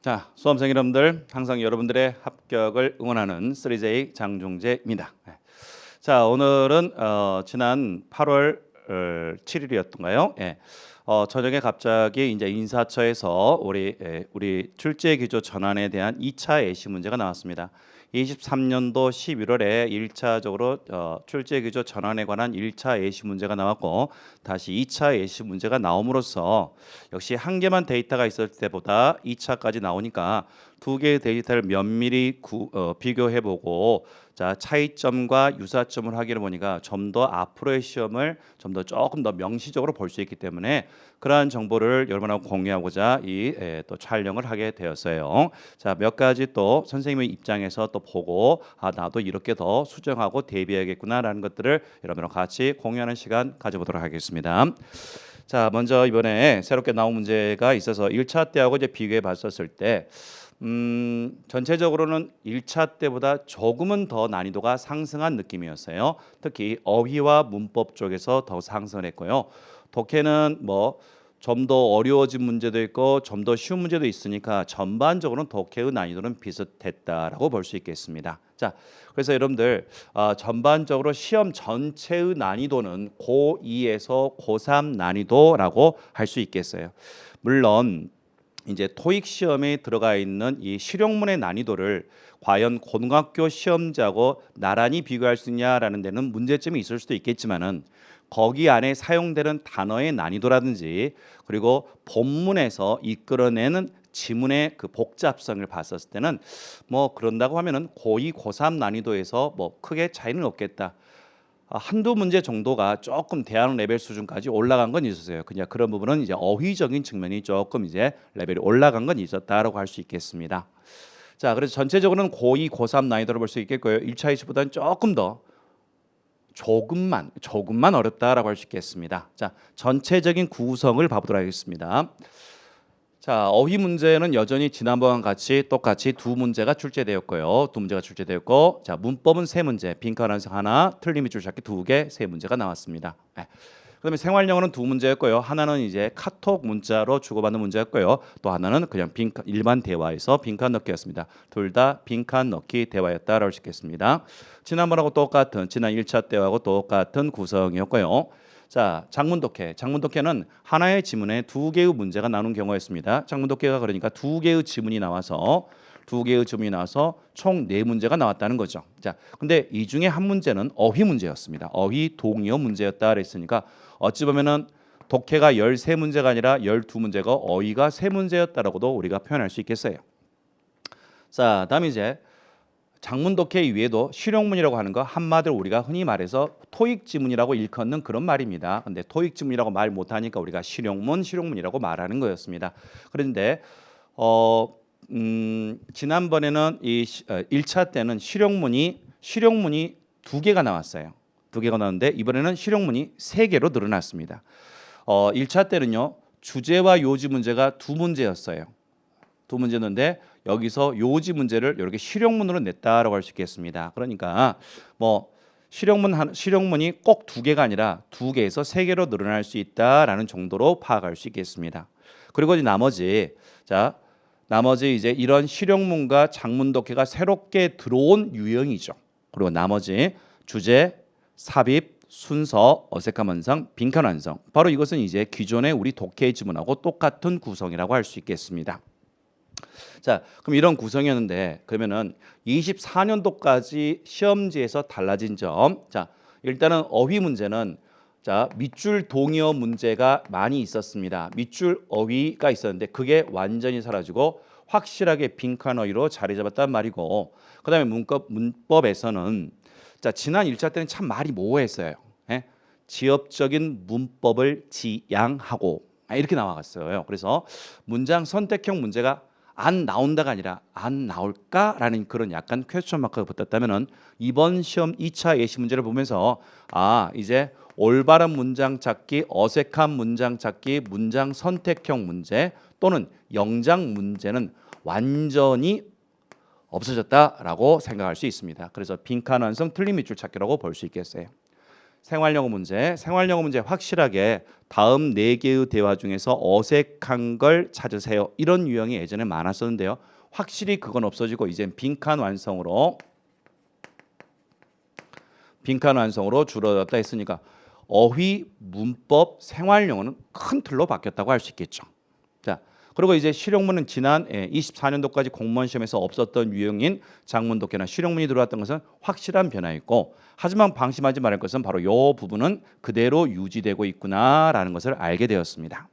자, 수험생 여러분들, 항상 여러분들의 합격을 응원하는 3J 장종재입니다. 자, 오늘은 지난 8월 7일이었던가요? 예. 저녁에 갑자기 이제 인사처에서 우리 출제 기조 전환에 대한 2차 예시 문제가 나왔습니다. 23년도 11월에 1차적으로 출제 기조 전환에 관한 1차 예시 문제가 나왔고, 다시 2차 예시 문제가 나옴으로써 역시 한 개만 데이터가 있을 때보다 2차까지 나오니까 두 개의 데이터를 면밀히 비교해보고, 자, 차이점과 유사점을 확인해 보니까 좀 더 앞으로의 시험을 조금 더 명시적으로 볼 수 있기 때문에 그러한 정보를 여러분하고 공유하고자 또 촬영을 하게 되었어요. 자, 몇 가지 또 선생님의 입장에서 또 보고, 나도 이렇게 더 수정하고 대비해야겠구나라는 것들을 여러분과 같이 공유하는 시간 가져보도록 하겠습니다. 자, 먼저 이번에 새롭게 나온 문제가 있어서 1차 때하고 이제 비교해 봤었을 때 전체적으로는 1차 때보다 조금은 더 난이도가 상승한 느낌이었어요. 특히 어휘와 문법 쪽에서 더 상승을 했고요. 독해는 뭐 좀 더 어려워진 문제도 있고 좀 더 쉬운 문제도 있으니까 전반적으로는 독해의 난이도는 비슷했다라고 볼 수 있겠습니다. 자, 그래서 여러분들 전반적으로 시험 전체의 난이도는 고2에서 고3 난이도라고 할 수 있겠어요. 물론 이제 토익 시험에 들어가 있는 이 실용문의 난이도를 과연 고등학교 시험자하고 나란히 비교할 수 있냐라는 데는 문제점이 있을 수도 있겠지만은, 거기 안에 사용되는 단어의 난이도라든지 그리고 본문에서 이끌어내는 지문의 그 복잡성을 봤었을 때는 뭐 그런다고 하면은 고2, 고3 난이도에서 뭐 크게 차이는 없겠다. 한두 문제 정도가 조금 대학 레벨 수준까지 올라간 건 있었어요. 그냥 그런 부분은 이제 어휘적인 측면이 조금 이제 레벨이 올라간 건 있었다라고 할 수 있겠습니다. 자, 그래서 전체적으로는 고2, 고3 난이도를 볼 수 있겠고요. 1차 이시보다는 조금 더 조금만 어렵다라고 할 수 있겠습니다. 자, 전체적인 구성을 봐보도록 하겠습니다. 자, 어휘 문제는 여전히 지난번과 같이 똑같이 두 문제가 출제되었고요. 두 문제가 출제되었고, 자, 문법은 세 문제, 빈칸 완성 하나, 틀림 밑줄 찾기 두 개, 세 문제가 나왔습니다. 그다음에 생활 영어는 두 문제였고요. 하나는 이제 카톡 문자로 주고받는 문제였고요. 또 하나는 그냥 빈칸 일반 대화에서 빈칸 넣기였습니다. 둘 다 빈칸 넣기 대화였다라고 할 수 있겠습니다. 지난번하고 똑같은 지난 1차 때하고 똑같은 구성이었고요. 자, 장문 독해. 장문 독해는 하나의 지문에 두 개의 문제가 나오는 경우였습니다. 장문 독해가 그러니까 두 개의 지문이 나와서 총 네 문제가 나왔다는 거죠. 자, 근데 이 중에 한 문제는 어휘 문제였습니다. 어휘 동의어 문제였다 그랬으니까 어찌 보면은 독해가 13문제가 아니라 12문제가 어휘가 3문제였다라고도 우리가 표현할 수 있겠어요. 자, 다음 이제 장문 독해 이외에도 실용문이라고 하는 거, 한마디로 우리가 흔히 말해서 토익 지문이라고 일컫는 그런 말입니다. 근데 토익 지문이라고 말 못하니까 우리가 실용문이라고 말하는 거였습니다. 그런데 지난번에는 1차 때는 실용문이 두 개가 나왔어요. 두 개가 나왔는데 이번에는 실용문이 세 개로 늘어났습니다. 1차 때는요, 주제와 요지 문제가 두 문제였어요. 두 문제였는데 여기서 요지 문제를 이렇게 실용문으로 냈다라고 할 수 있겠습니다. 그러니까 뭐 실용문이 꼭 두 개가 아니라 두 개에서 세 개로 늘어날 수 있다라는 정도로 파악할 수 있겠습니다. 그리고 이제 나머지 이제 이런 실용문과 장문 독해가 새롭게 들어온 유형이죠. 그리고 나머지 주제, 삽입, 순서, 어색한 완성, 빈칸 완성. 바로 이것은 이제 기존의 우리 독해 지문하고 똑같은 구성이라고 할 수 있겠습니다. 자, 그럼 이런 구성이었는데 그러면은 24년도까지 시험지에서 달라진 점. 자, 일단은 어휘 문제는 자, 밑줄 동의어 문제가 많이 있었습니다. 밑줄 어휘가 있었는데 그게 완전히 사라지고 확실하게 빈칸 어휘로 자리 잡았단 말이고, 그다음에 문법에서는 자, 지난 1차 때는 참 말이 모호했어요. 지엽적인 문법을 지향하고 이렇게 나와갔어요. 그래서 문장 선택형 문제가 안 나온다가 아니라 안 나올까라는 그런 약간 퀘스천 마크가 붙었다면은 이번 시험 2차 예시 문제를 보면서 이제 올바른 문장 찾기, 어색한 문장 찾기, 문장 선택형 문제 또는 영장 문제는 완전히 없어졌다라고 생각할 수 있습니다. 그래서 빈칸 완성, 틀림 밑줄 찾기라고 볼 수 있겠어요. 생활영어 문제. 생활영어 문제 확실하게 다음 4개의 대화 중에서 어색한 걸 찾으세요. 이런 유형이 예전에 많았었는데요. 확실히 그건 없어지고 이젠 빈칸 완성으로 줄어들었다 했으니까 어휘, 문법, 생활영어는 큰 틀로 바뀌었다고 할 수 있겠죠. 자, 그리고 이제 실용문은 지난 24년도까지 공무원 시험에서 없었던 유형인 장문 독해나 실용문이 들어왔던 것은 확실한 변화였고, 하지만 방심하지 말할 것은 바로 이 부분은 그대로 유지되고 있구나라는 것을 알게 되었습니다.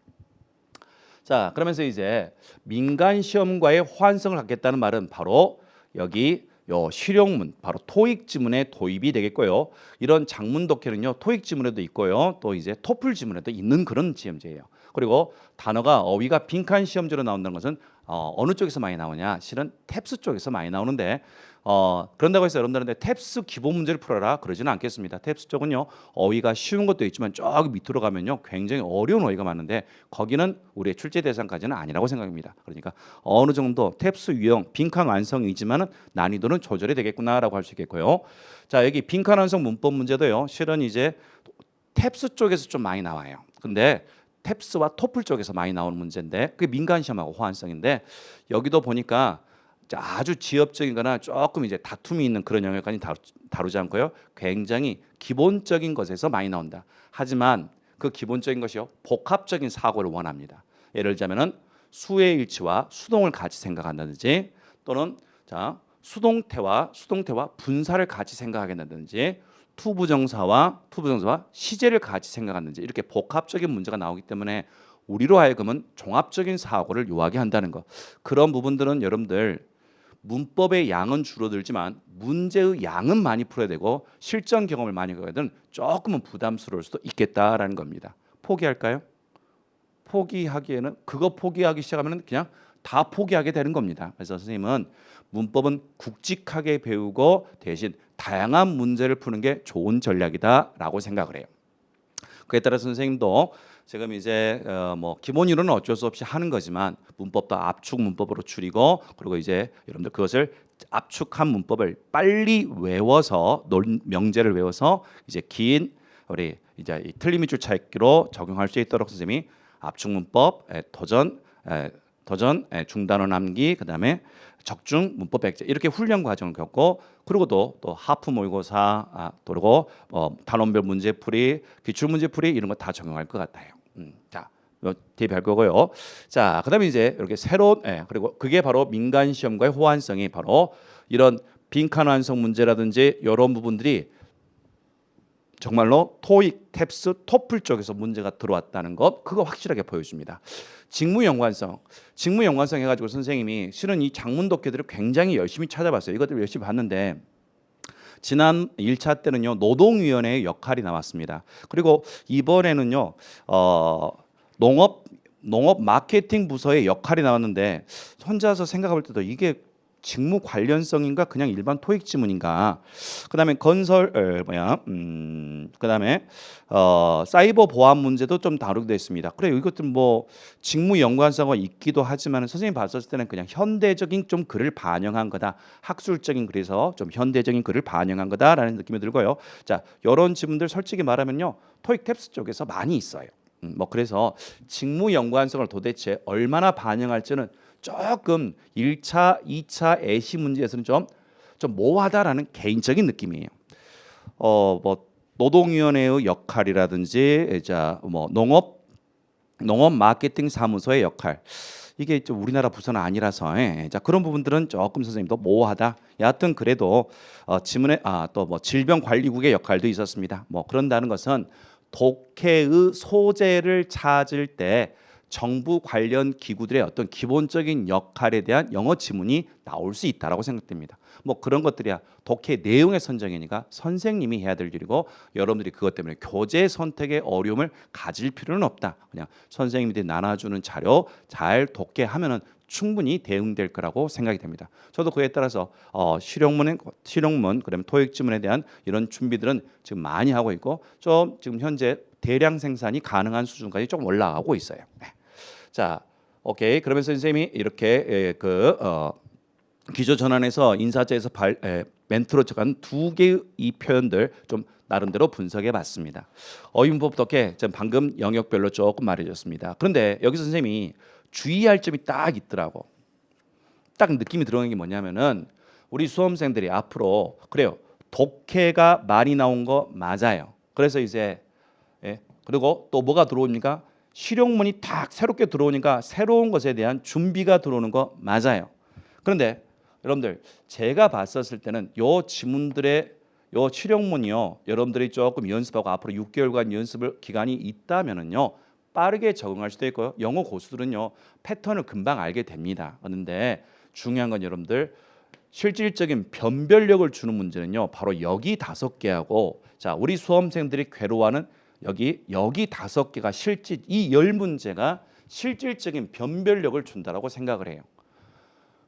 자, 그러면서 이제 민간 시험과의 호환성을 갖겠다는 말은 바로 여기 요 실용문, 바로 토익 지문에 도입이 되겠고요. 이런 장문 독해는요, 토익 지문에도 있고요, 또 이제 토플 지문에도 있는 그런 시험지예요. 그리고 단어가 어휘가 빈칸 시험지로 나온다는 것은 어느 쪽에서 많이 나오냐? 실은 탭스 쪽에서 많이 나오는데 그런다고 해서 여러분들한테 탭스 기본 문제를 풀어라 그러지는 않겠습니다. 탭스 쪽은요, 어휘가 쉬운 것도 있지만 저기 밑으로 가면요 굉장히 어려운 어휘가 많은데 거기는 우리의 출제 대상까지는 아니라고 생각합니다. 그러니까 어느 정도 탭스 유형 빈칸 완성이지만은 난이도는 조절이 되겠구나라고 할 수 있겠고요. 자, 여기 빈칸 완성 문법 문제도요, 실은 이제 탭스 쪽에서 좀 많이 나와요. 근데 탭스와 토플 쪽에서 많이 나오는 문제인데 그게 민간 시험하고 호환성인데, 여기도 보니까 아주 지엽적인 거나 조금 이제 다툼이 있는 그런 영역까지 다루지 않고요, 굉장히 기본적인 것에서 많이 나온다. 하지만 그 기본적인 것이요, 복합적인 사고를 원합니다. 예를 들자면은 수의 일치와 수동을 같이 생각한다든지, 또는 자 수동태와 분사를 같이 생각하겠다든지, 투부정사와 시제를 같이 생각하는지, 이렇게 복합적인 문제가 나오기 때문에 우리로 하여금은 종합적인 사고를 요하게 한다는 것. 그런 부분들은 여러분들 문법의 양은 줄어들지만 문제의 양은 많이 풀어야 되고 실전 경험을 많이 갖게 되면 조금은 부담스러울 수도 있겠다라는 겁니다. 포기할까요? 포기하기에는 그거 포기하기 시작하면 그냥 다 포기하게 되는 겁니다. 그래서 선생님은 문법은 굵직하게 배우고 대신 다양한 문제를 푸는 게 좋은 전략이다라고 생각을 해요. 그에 따라 선생님도 지금 이제 뭐 기본 이론은 어쩔 수 없이 하는 거지만 문법도 압축 문법으로 줄이고, 그리고 이제 여러분들 그것을 압축한 문법을 빨리 외워서 명제를 외워서 이제 긴 우리 이제 이 틀림 밑줄 찾기로 적용할 수 있도록 선생님이 압축 문법, 도전, 중단어 남기, 그다음에 적중 문법 백제 이렇게 훈련 과정을 겪고, 그리고도 또 하프 모의고사, 그리고 단원별 문제풀이, 기출 문제풀이 이런 거 다 적용할 것 같아요. 자, 대비할 거고요. 자, 그다음에 이제 이렇게 새로운 그리고 그게 바로 민간 시험과의 호환성이 바로 이런 빈칸 완성 문제라든지 이런 부분들이 정말로 토익, 탭스, 토플 쪽에서 문제가 들어왔다는 것, 그거 확실하게 보여줍니다. 직무 연관성 해가지고 선생님이 실은 이 장문 독해들을 굉장히 열심히 찾아봤어요. 이것들을 열심히 봤는데 지난 1차 때는요, 노동위원회의 역할이 나왔습니다. 그리고 이번에는요, 농업 마케팅 부서의 역할이 나왔는데 혼자서 생각할 때도 이게 직무 관련성인가 그냥 일반 토익 지문인가. 그다음에 그다음에 사이버 보안 문제도 좀 다루게 됐습니다. 그래, 이것들은 뭐 직무 연관성은 있기도 하지만 선생님 봤을 때는 그냥 현대적인 좀 글을 반영한 거다. 학술적인 글에서 좀 현대적인 글을 반영한 거다라는 느낌이 들고요. 자, 이런 지문들 솔직히 말하면요, 토익 탭스 쪽에서 많이 있어요. 뭐 그래서 직무 연관성을 도대체 얼마나 반영할지는 조금 1차, 2차 애시 문제에서는 좀 모호하다라는 개인적인 느낌이에요. 뭐 노동위원회의 역할이라든지, 자, 뭐 농업 마케팅 사무소의 역할, 이게 좀 우리나라 부서는 아니라서 자, 그런 부분들은 조금 선생님도 모호하다. 여하튼 그래도 지문에 또 뭐 질병관리국의 역할도 있었습니다. 뭐 그런다는 것은 독해의 소재를 찾을 때 정부 관련 기구들의 어떤 기본적인 역할에 대한 영어 지문이 나올 수 있다라고 생각됩니다. 뭐 그런 것들이야 독해 내용의 선정이니까 선생님이 해야 될 일이고, 여러분들이 그것 때문에 교재 선택에 어려움을 가질 필요는 없다. 그냥 선생님들이 나눠주는 자료 잘 독해하면은 충분히 대응될 거라고 생각이 됩니다. 저도 그에 따라서 실용문, 그다음에 토익 지문에 대한 이런 준비들은 지금 많이 하고 있고, 좀 지금 현재 대량 생산이 가능한 수준까지 좀 올라가고 있어요. 네. 자, 오케이. 그러면서 선생님이 이렇게 기조 전환에서 인사자에서 멘트로 적한 두 개의 이 표현들 좀 나름대로 분석해 봤습니다. 어휘문법 덕에 전 방금 영역별로 조금 말해줬습니다. 그런데 여기서 선생님이 주의할 점이 딱 있더라고. 딱 느낌이 들어오는 게 뭐냐면은 우리 수험생들이 앞으로 그래요. 독해가 많이 나온 거 맞아요. 그래서 이제 그리고 또 뭐가 들어옵니까? 실용문이 딱 새롭게 들어오니까 새로운 것에 대한 준비가 들어오는 거 맞아요. 그런데 여러분들 제가 봤었을 때는 요 지문들의 요 실용문이요. 여러분들이 조금 연습하고 앞으로 6개월간 연습을 기간이 있다면은요. 빠르게 적응할 수도 있고요. 영어 고수들은요. 패턴을 금방 알게 됩니다. 그런데 중요한 건 여러분들 실질적인 변별력을 주는 문제는요. 바로 여기 5개하고 자, 우리 수험생들이 괴로워하는 여기 5개가 실질 이 10문제가 실질적인 변별력을 준다라고 생각을 해요.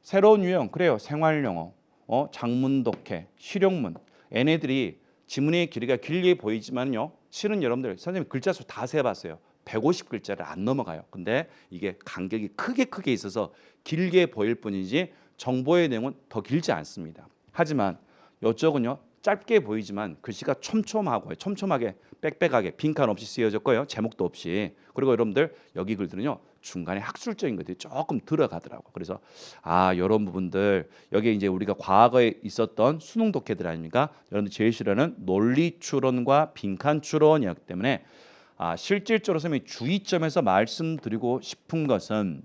새로운 유형 그래요. 생활영어, 장문 독해, 실용문 얘네들이 지문의 길이가 길게 보이지만요. 실은 여러분들 선생님 글자 수 다 세봤어요. 150글자를 안 넘어가요. 근데 이게 간격이 크게 있어서 길게 보일 뿐이지 정보의 내용은 더 길지 않습니다. 하지만 이쪽은요. 짧게 보이지만 글씨가 촘촘하고요. 촘촘하게 빽빽하게 빈칸 없이 쓰여졌고요. 제목도 없이. 그리고 여러분들 여기 글들은요. 중간에 학술적인 것들이 조금 들어가더라고. 그래서 이런 부분들 여기에 이제 우리가 과거에 있었던 수능 독해들 아닙니까? 여러분들 제일 싫어하는 논리 추론과 빈칸 추론이었기 때문에 실질적으로 선생님이 주의점에서 말씀드리고 싶은 것은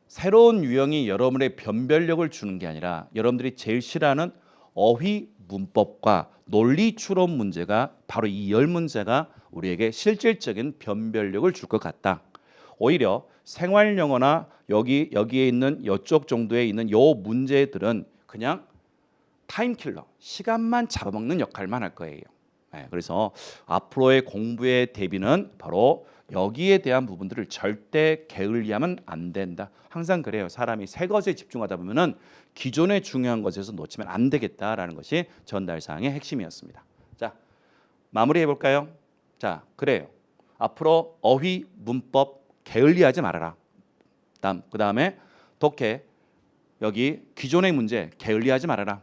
새로운 유형이 여러분의 변별력을 주는 게 아니라 여러분들이 제일 싫어하는 어휘 문법과 논리 추론 문제가 바로 이 10문제가 우리에게 실질적인 변별력을 줄 것 같다. 오히려 생활 영어나 여기에 있는 이쪽 정도에 있는 요 문제들은 그냥 타임킬러, 시간만 잡아먹는 역할만 할 거예요. 그래서 앞으로의 공부의 대비는 바로 여기에 대한 부분들을 절대 게을리하면 안 된다. 항상 그래요. 사람이 새 것에 집중하다 보면은 기존의 중요한 것에서 놓치면 안 되겠다라는 것이 전달 사항의 핵심이었습니다. 자, 마무리해 볼까요? 자, 그래요. 앞으로 어휘, 문법 게을리하지 말아라. 그다음에 독해 여기 기존의 문제 게을리하지 말아라.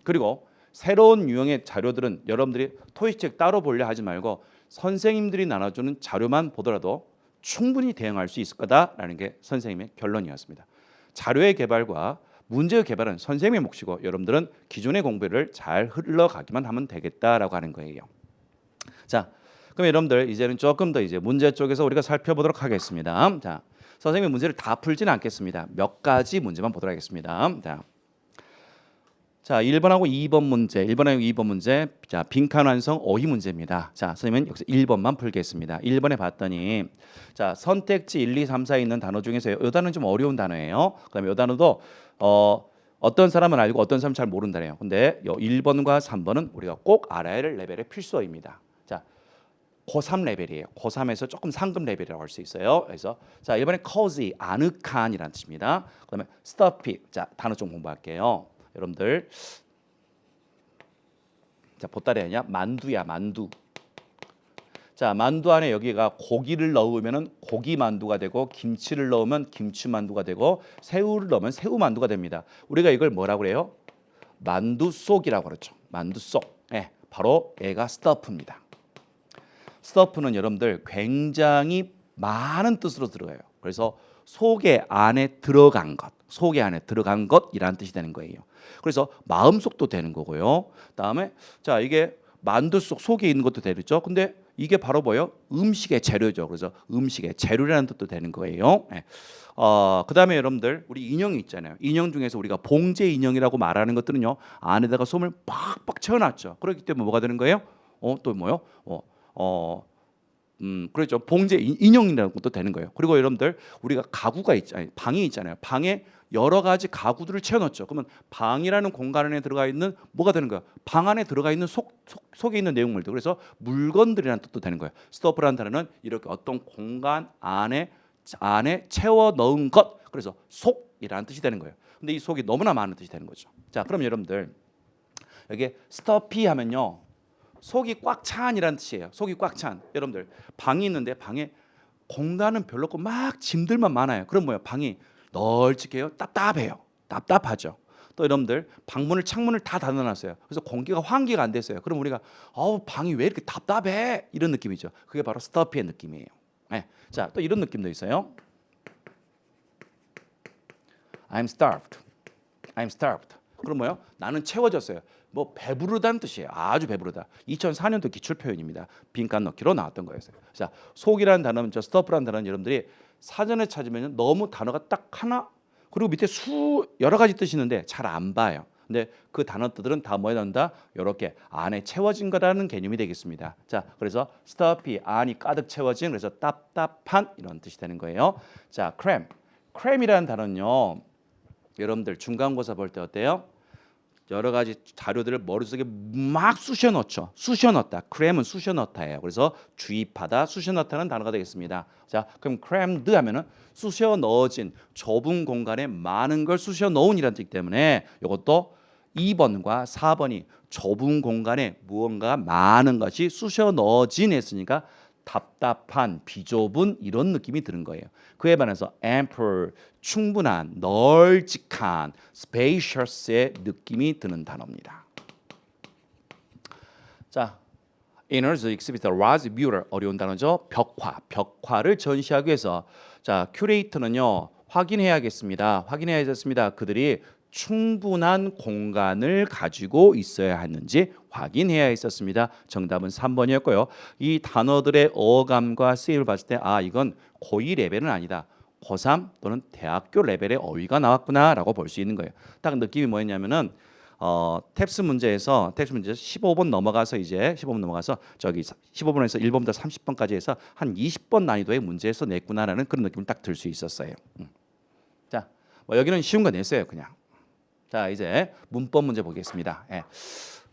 그리고 새로운 유형의 자료들은 여러분들이 토익책 따로 보려 하지 말고 선생님들이 나눠주는 자료만 보더라도 충분히 대응할 수 있을 거다라는 게 선생님의 결론이었습니다. 자료의 개발과 문제의 개발은 선생님의 몫이고 여러분들은 기존의 공부를 잘 흘러가기만 하면 되겠다라고 하는 거예요. 자, 그럼 여러분들 이제는 조금 더 이제 문제 쪽에서 우리가 살펴보도록 하겠습니다. 자, 선생님의 문제를 다 풀지는 않겠습니다. 몇 가지 문제만 보도록 하겠습니다. 자, 1번하고 2번 문제, 1번하고 2번 문제, 자, 빈칸 완성 어휘 문제입니다. 자, 선생님은 여기서 1번만 풀겠습니다. 1번에 봤더니, 자, 선택지 1, 2, 3, 4에 있는 단어 중에서 이 단어는 좀 어려운 단어예요. 그다음에 이 단어도 어떤 사람은 알고 어떤 사람은 잘 모른다네요. 근데 1번과 3번은 우리가 꼭 알아야 할 레벨의 필수어입니다. 자, 고3 레벨이에요. 고3에서 조금 상급 레벨이라고 할 수 있어요. 그래서 자, 이번에 cozy, 아늑한이라는 뜻입니다. 그다음에 stuffy, 자, 단어 좀 공부할게요. 여러분들 자 보따리 아니야? 만두야 만두. 자 만두 안에 여기가 고기를 넣으면은 고기 만두가 되고 김치를 넣으면 김치 만두가 되고 새우를 넣으면 새우 만두가 됩니다. 우리가 이걸 뭐라고 그래요? 만두 속이라고 그러죠. 만두 속. 바로 얘가 스터프입니다. 스터프는 여러분들 굉장히 많은 뜻으로 들어가요. 그래서 속에 안에 들어간 것, 속에 안에 들어간 것이라는 뜻이 되는 거예요. 그래서 마음속도 되는 거고요. 그다음에 자 이게 만두 속에 있는 것도 되겠죠. 근데 이게 바로 뭐예요? 음식의 재료죠. 그래서 음식의 재료라는 뜻도 되는 거예요. 그다음에 여러분들 우리 인형이 있잖아요. 인형 중에서 우리가 봉제 인형이라고 말하는 것들은요 안에다가 솜을 빡빡 채워놨죠. 그렇기 때문에 뭐가 되는 거예요? 또 뭐요? 그렇죠. 봉제 인형이라는 것도 되는 거예요. 그리고 여러분들 우리가 가구가 있잖아요. 방이 있잖아요. 방에 여러 가지 가구들을 채워넣죠. 그러면 방이라는 공간 안에 들어가 있는 뭐가 되는 거야? 방 안에 들어가 있는 속에 있는 내용물들. 그래서 물건들이라는 뜻도 되는 거예요. 스토프라는 단어는 이렇게 어떤 공간 안에 채워 넣은 것. 그래서 속이라는 뜻이 되는 거예요. 근데 이 속이 너무나 많은 뜻이 되는 거죠. 자, 그럼 여러분들 여기 스토피 하면요. 속이 꽉 찬이라는 뜻이에요. 속이 꽉 찬. 여러분들 방이 있는데 방에 공간은 별로 없고 막 짐들만 많아요. 그럼 뭐예요? 방이 널찍해요. 답답해요. 답답하죠. 또 여러분들 방문을 창문을 다 닫아놨어요. 그래서 공기가 환기가 안 됐어요. 그럼 우리가 방이 왜 이렇게 답답해? 이런 느낌이죠. 그게 바로 stuffy의 느낌이에요. 네. 자, 또 이런 느낌도 있어요. I'm starved. I'm starved. 그럼 뭐요? 나는 채워졌어요. 뭐 배부르다는 뜻이에요. 아주 배부르다. 2004년도 기출 표현입니다. 빈칸 넣기로 나왔던 거였어요. 자, 속이라는 단어는 stuff라는 단어는 여러분들이 사전에 찾으면 너무 단어가 딱 하나 그리고 밑에 여러 가지 뜻이 있는데 잘 안 봐요. 근데 그 단어들은 다 뭐에 넣는다? 이렇게 안에 채워진 거라는 개념이 되겠습니다. 자, 그래서 stuffy 안이 가득 채워진 그래서 답답한 이런 뜻이 되는 거예요. 자, cram이라는 단어는요. 여러분들 중간고사 볼 때 어때요? 여러 가지 자료들을 머릿속에 막 쑤셔 넣죠. 쑤셔 넣다. cram은 쑤셔 넣다예요. 그래서 주입하다, 쑤셔 넣다는 단어가 되겠습니다. 자, 그럼 crammed 하면은 쑤셔 넣어진 좁은 공간에 많은 걸 쑤셔 넣은이라는 뜻 때문에 이것도 2번과 4번이 좁은 공간에 무언가 많은 것이 쑤셔 넣어진 했으니까 답답한, 비좁은 이런 느낌이 드는 거예요. 그에 반해서 ample, 충분한, 널찍한, spacious의 느낌이 드는 단어입니다. 자, inners exhibit a large mural 어려운 단어죠. 벽화를 전시하기 위해서 자, 큐레이터는요 확인해야겠습니다. 확인해야겠습니다. 그들이 충분한 공간을 가지고 있어야 하는지 확인해야 했었습니다. 정답은 3번이었고요. 이 단어들의 어감과 쓰임을 봤을 때 이건 고2 레벨은 아니다. 고3 또는 대학교 레벨의 어휘가 나왔구나라고 볼 수 있는 거예요. 딱 느낌이 뭐였냐면은 탭스 문제에서 15번 넘어가서 저기 15번에서 1번부터 30번까지 해서 한 20번 난이도의 문제에서 냈구나라는 그런 느낌을 딱 들 수 있었어요. 자, 뭐 여기는 쉬운 거 냈어요, 그냥. 자, 이제 문법 문제 보겠습니다.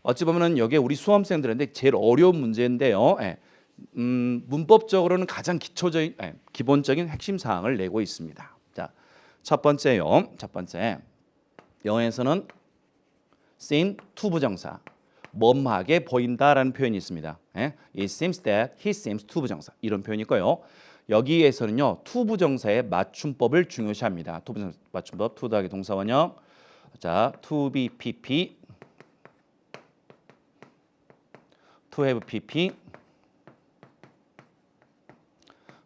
어찌 보면은 여기에 우리 수험생들한테 제일 어려운 문제인데요. 문법적으로는 가장 기본적인 핵심 사항을 내고 있습니다. 자, 첫 번째요. 첫 번째 영어에서는 seem 투부정사 뭐뭐하게 보인다라는 표현이 있습니다. It seems that he seems 투부정사 이런 표현이 있고요. 여기에서는요 투부정사의 맞춤법을 중요시합니다. 투부정사 맞춤법 to 더하기 동사원형 자 to be pp to have pp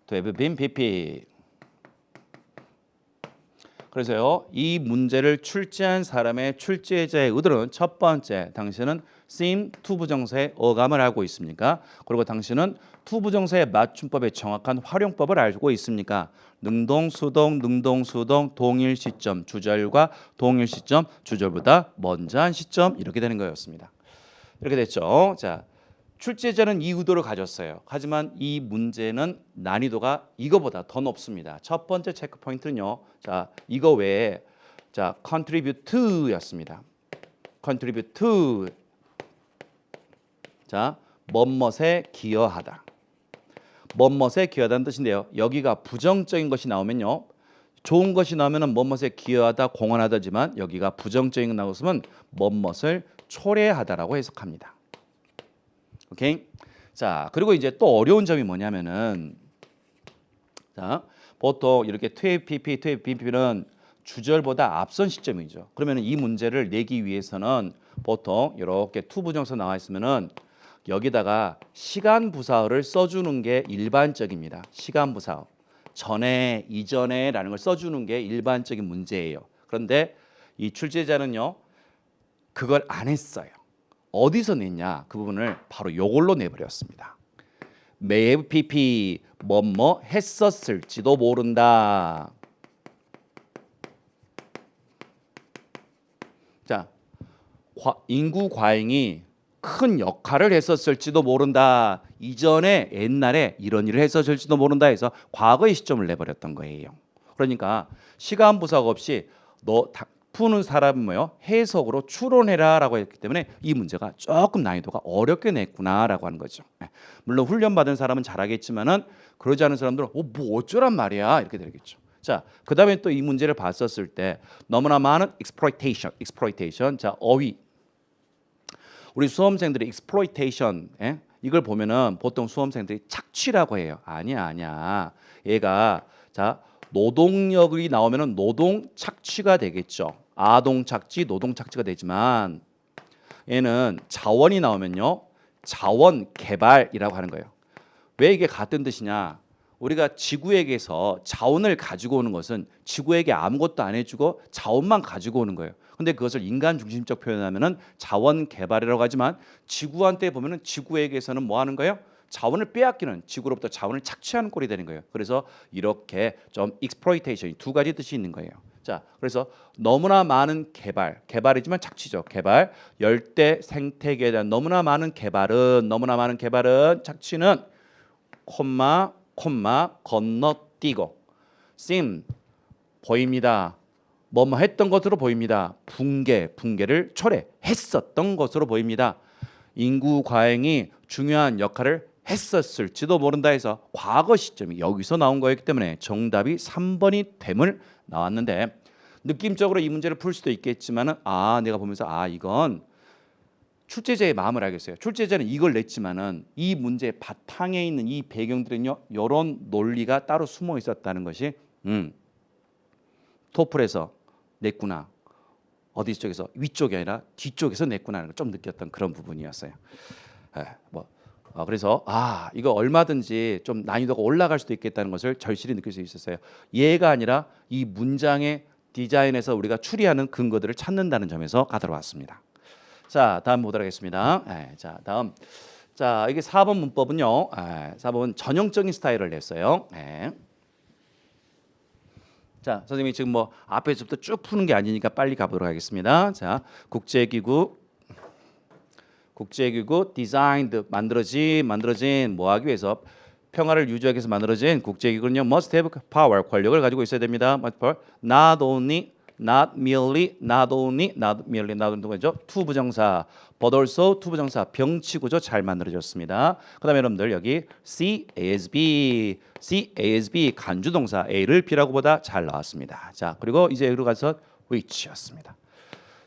to have been pp 그래서요 이 문제를 출제한 사람의 출제자의 의도는 첫 번째 당신은 seem 투부정사의 어감을 알고 있습니까? 그리고 당신은 투부정사의 맞춤법의 정확한 활용법을 알고 있습니까? 능동수동, 동일 시점, 주절과 동일 시점, 주절보다 먼저 한 시점 이렇게 되는 거였습니다. 이렇게 됐죠. 자, 출제자는 이 의도를 가졌어요. 하지만 이 문제는 난이도가 이거보다 더 높습니다. 첫 번째 체크 포인트는요. 자, 이거 외에 자, contribute to였습니다. contribute to 자, 뭐뭇에 기여하다. 뭐뭇에 기여하다는 뜻인데요. 여기가 부정적인 것이 나오면요. 좋은 것이 나오면은 뭐뭇에 기여하다, 공헌하다지만 여기가 부정적인 거 나왔으면 뭐뭇을 초래하다라고 해석합니다. 오케이? 자, 그리고 이제 또 어려운 점이 뭐냐면은 자, 보통 이렇게 TFPP, TFPP는 주절보다 앞선 시점이죠. 그러면 이 문제를 내기 위해서는 보통 이렇게 투부정사 나와 있으면은 여기다가 시간 부사어를 써주는 게 일반적입니다. 시간 부사어. 전에, 이전에라는 걸 써주는 게 일반적인 문제예요. 그런데 이 출제자는요. 그걸 안 했어요. 어디서 냈냐? 그 부분을 바로 이걸로 내버렸습니다. may have pp 뭐뭐 했었을지도 모른다. 자, 인구 과잉이 큰 역할을 했었을지도 모른다. 이전에 옛날에 이런 일을 했었을지도 모른다 해서 과거의 시점을 내버렸던 거예요. 그러니까 시간 부사가 없이 너 푸는 사람은 뭐요? 해석으로 추론해라라고 했기 때문에 이 문제가 조금 난이도가 어렵게 냈구나라고 하는 거죠. 물론 훈련 받은 사람은 잘하겠지만은 그러지 않은 사람들은 뭐 어쩌란 말이야 이렇게 되겠죠. 자, 그다음에 또 이 문제를 봤었을 때 너무나 많은 exploitation. 자, 어휘. 우리 수험생들이 exploitation 이걸 보면은 보통 수험생들이 착취라고 해요. 아니야. 얘가 자 노동력이 나오면은 노동 착취가 되겠죠. 아동 착지, 노동 착지가 되지만 얘는 자원이 나오면요. 자원 개발이라고 하는 거예요. 왜 이게 같은 뜻이냐? 우리가 지구에게서 자원을 가지고 오는 것은 지구에게 아무것도 안 해주고 자원만 가지고 오는 거예요. 근데 그것을 인간 중심적 표현하면은 자원 개발이라고 하지만 지구한테 보면은 지구에게서는 뭐 하는 거예요? 자원을 빼앗기는, 지구로부터 자원을 착취하는 꼴이 되는 거예요. 그래서 이렇게 좀 익스플로이테이션이 두 가지 뜻이 있는 거예요. 자, 그래서 너무나 많은 개발이지만 착취죠. 개발, 열대 생태계에 대한 너무나 많은 개발은 착취는 콤마 건너뛰고 seem 보입니다. 뭐뭐 했던 것으로 보입니다. 붕괴를 초래했었던 것으로 보입니다. 인구 과잉이 중요한 역할을 했었을지도 모른다 해서 과거 시점이 여기서 나온 거였기 때문에 정답이 3번이 됨을 나왔는데 느낌적으로 이 문제를 풀 수도 있겠지만은 내가 보면서 이건 출제자의 마음을 알겠어요. 출제자는 이걸 냈지만은 이 문제 바탕에 있는 이 배경들은요, 이런 논리가 따로 숨어 있었다는 것이 토플에서 냈구나. 어디 쪽에서 위쪽이 아니라 뒤쪽에서 냈구나는 걸 좀 느꼈던 그런 부분이었어요. 그래서 이거 얼마든지 좀 난이도가 올라갈 수도 있겠다는 것을 절실히 느낄 수 있었어요. 얘가 아니라 이 문장의 디자인에서 우리가 추리하는 근거들을 찾는다는 점에서 가도록 왔습니다. 자, 다음 보도록 하겠습니다. 자, 다음. 자, 이게 4번 문법은요. 4번은 전형적인 스타일을 냈어요. 자, 선생님이 지금 뭐 앞에서부터 쭉 푸는 게 아니니까 빨리 가보도록 하겠습니다. 자, 국제기구 designed 만들어진 뭐 하기 위해서 평화를 유지하기 위해서 만들어진 국제기구는요. must have power 권력을 가지고 있어야 됩니다. not only not merely to 부정사 but also to 부정사 병치 구조 잘 만들어졌습니다. 그다음에 여러분들 여기 C as B 간주 동사 A를 B라고 보다 잘 나왔습니다. 자, 그리고 이제 여기로 가서 which였습니다.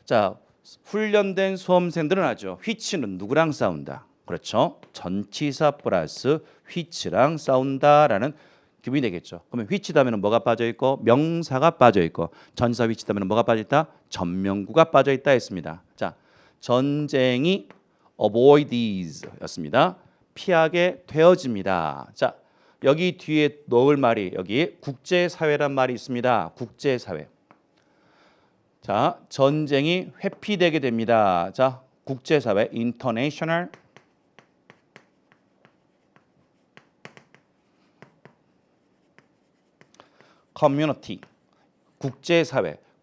자, 훈련된 수험생들은 아죠. which는 누구랑 싸운다. 그렇죠. 전치사 플러스 which랑 싸운다라는 기분이 되겠죠. 그러면 which 다음에는 뭐가 빠져 있고 명사가 빠져 있고 전사 which 다음에는 뭐가 빠져 있다? 전명구가 빠져 있다 했습니다. 자, 전쟁이 avoides였습니다. 피하게 되어집니다. 자, 여기 뒤에 넣을 말이 여기 국제사회란 말이 있습니다. 국제사회. 자, 전쟁이 회피되게 됩니다. 자, 국제사회 international 커뮤니티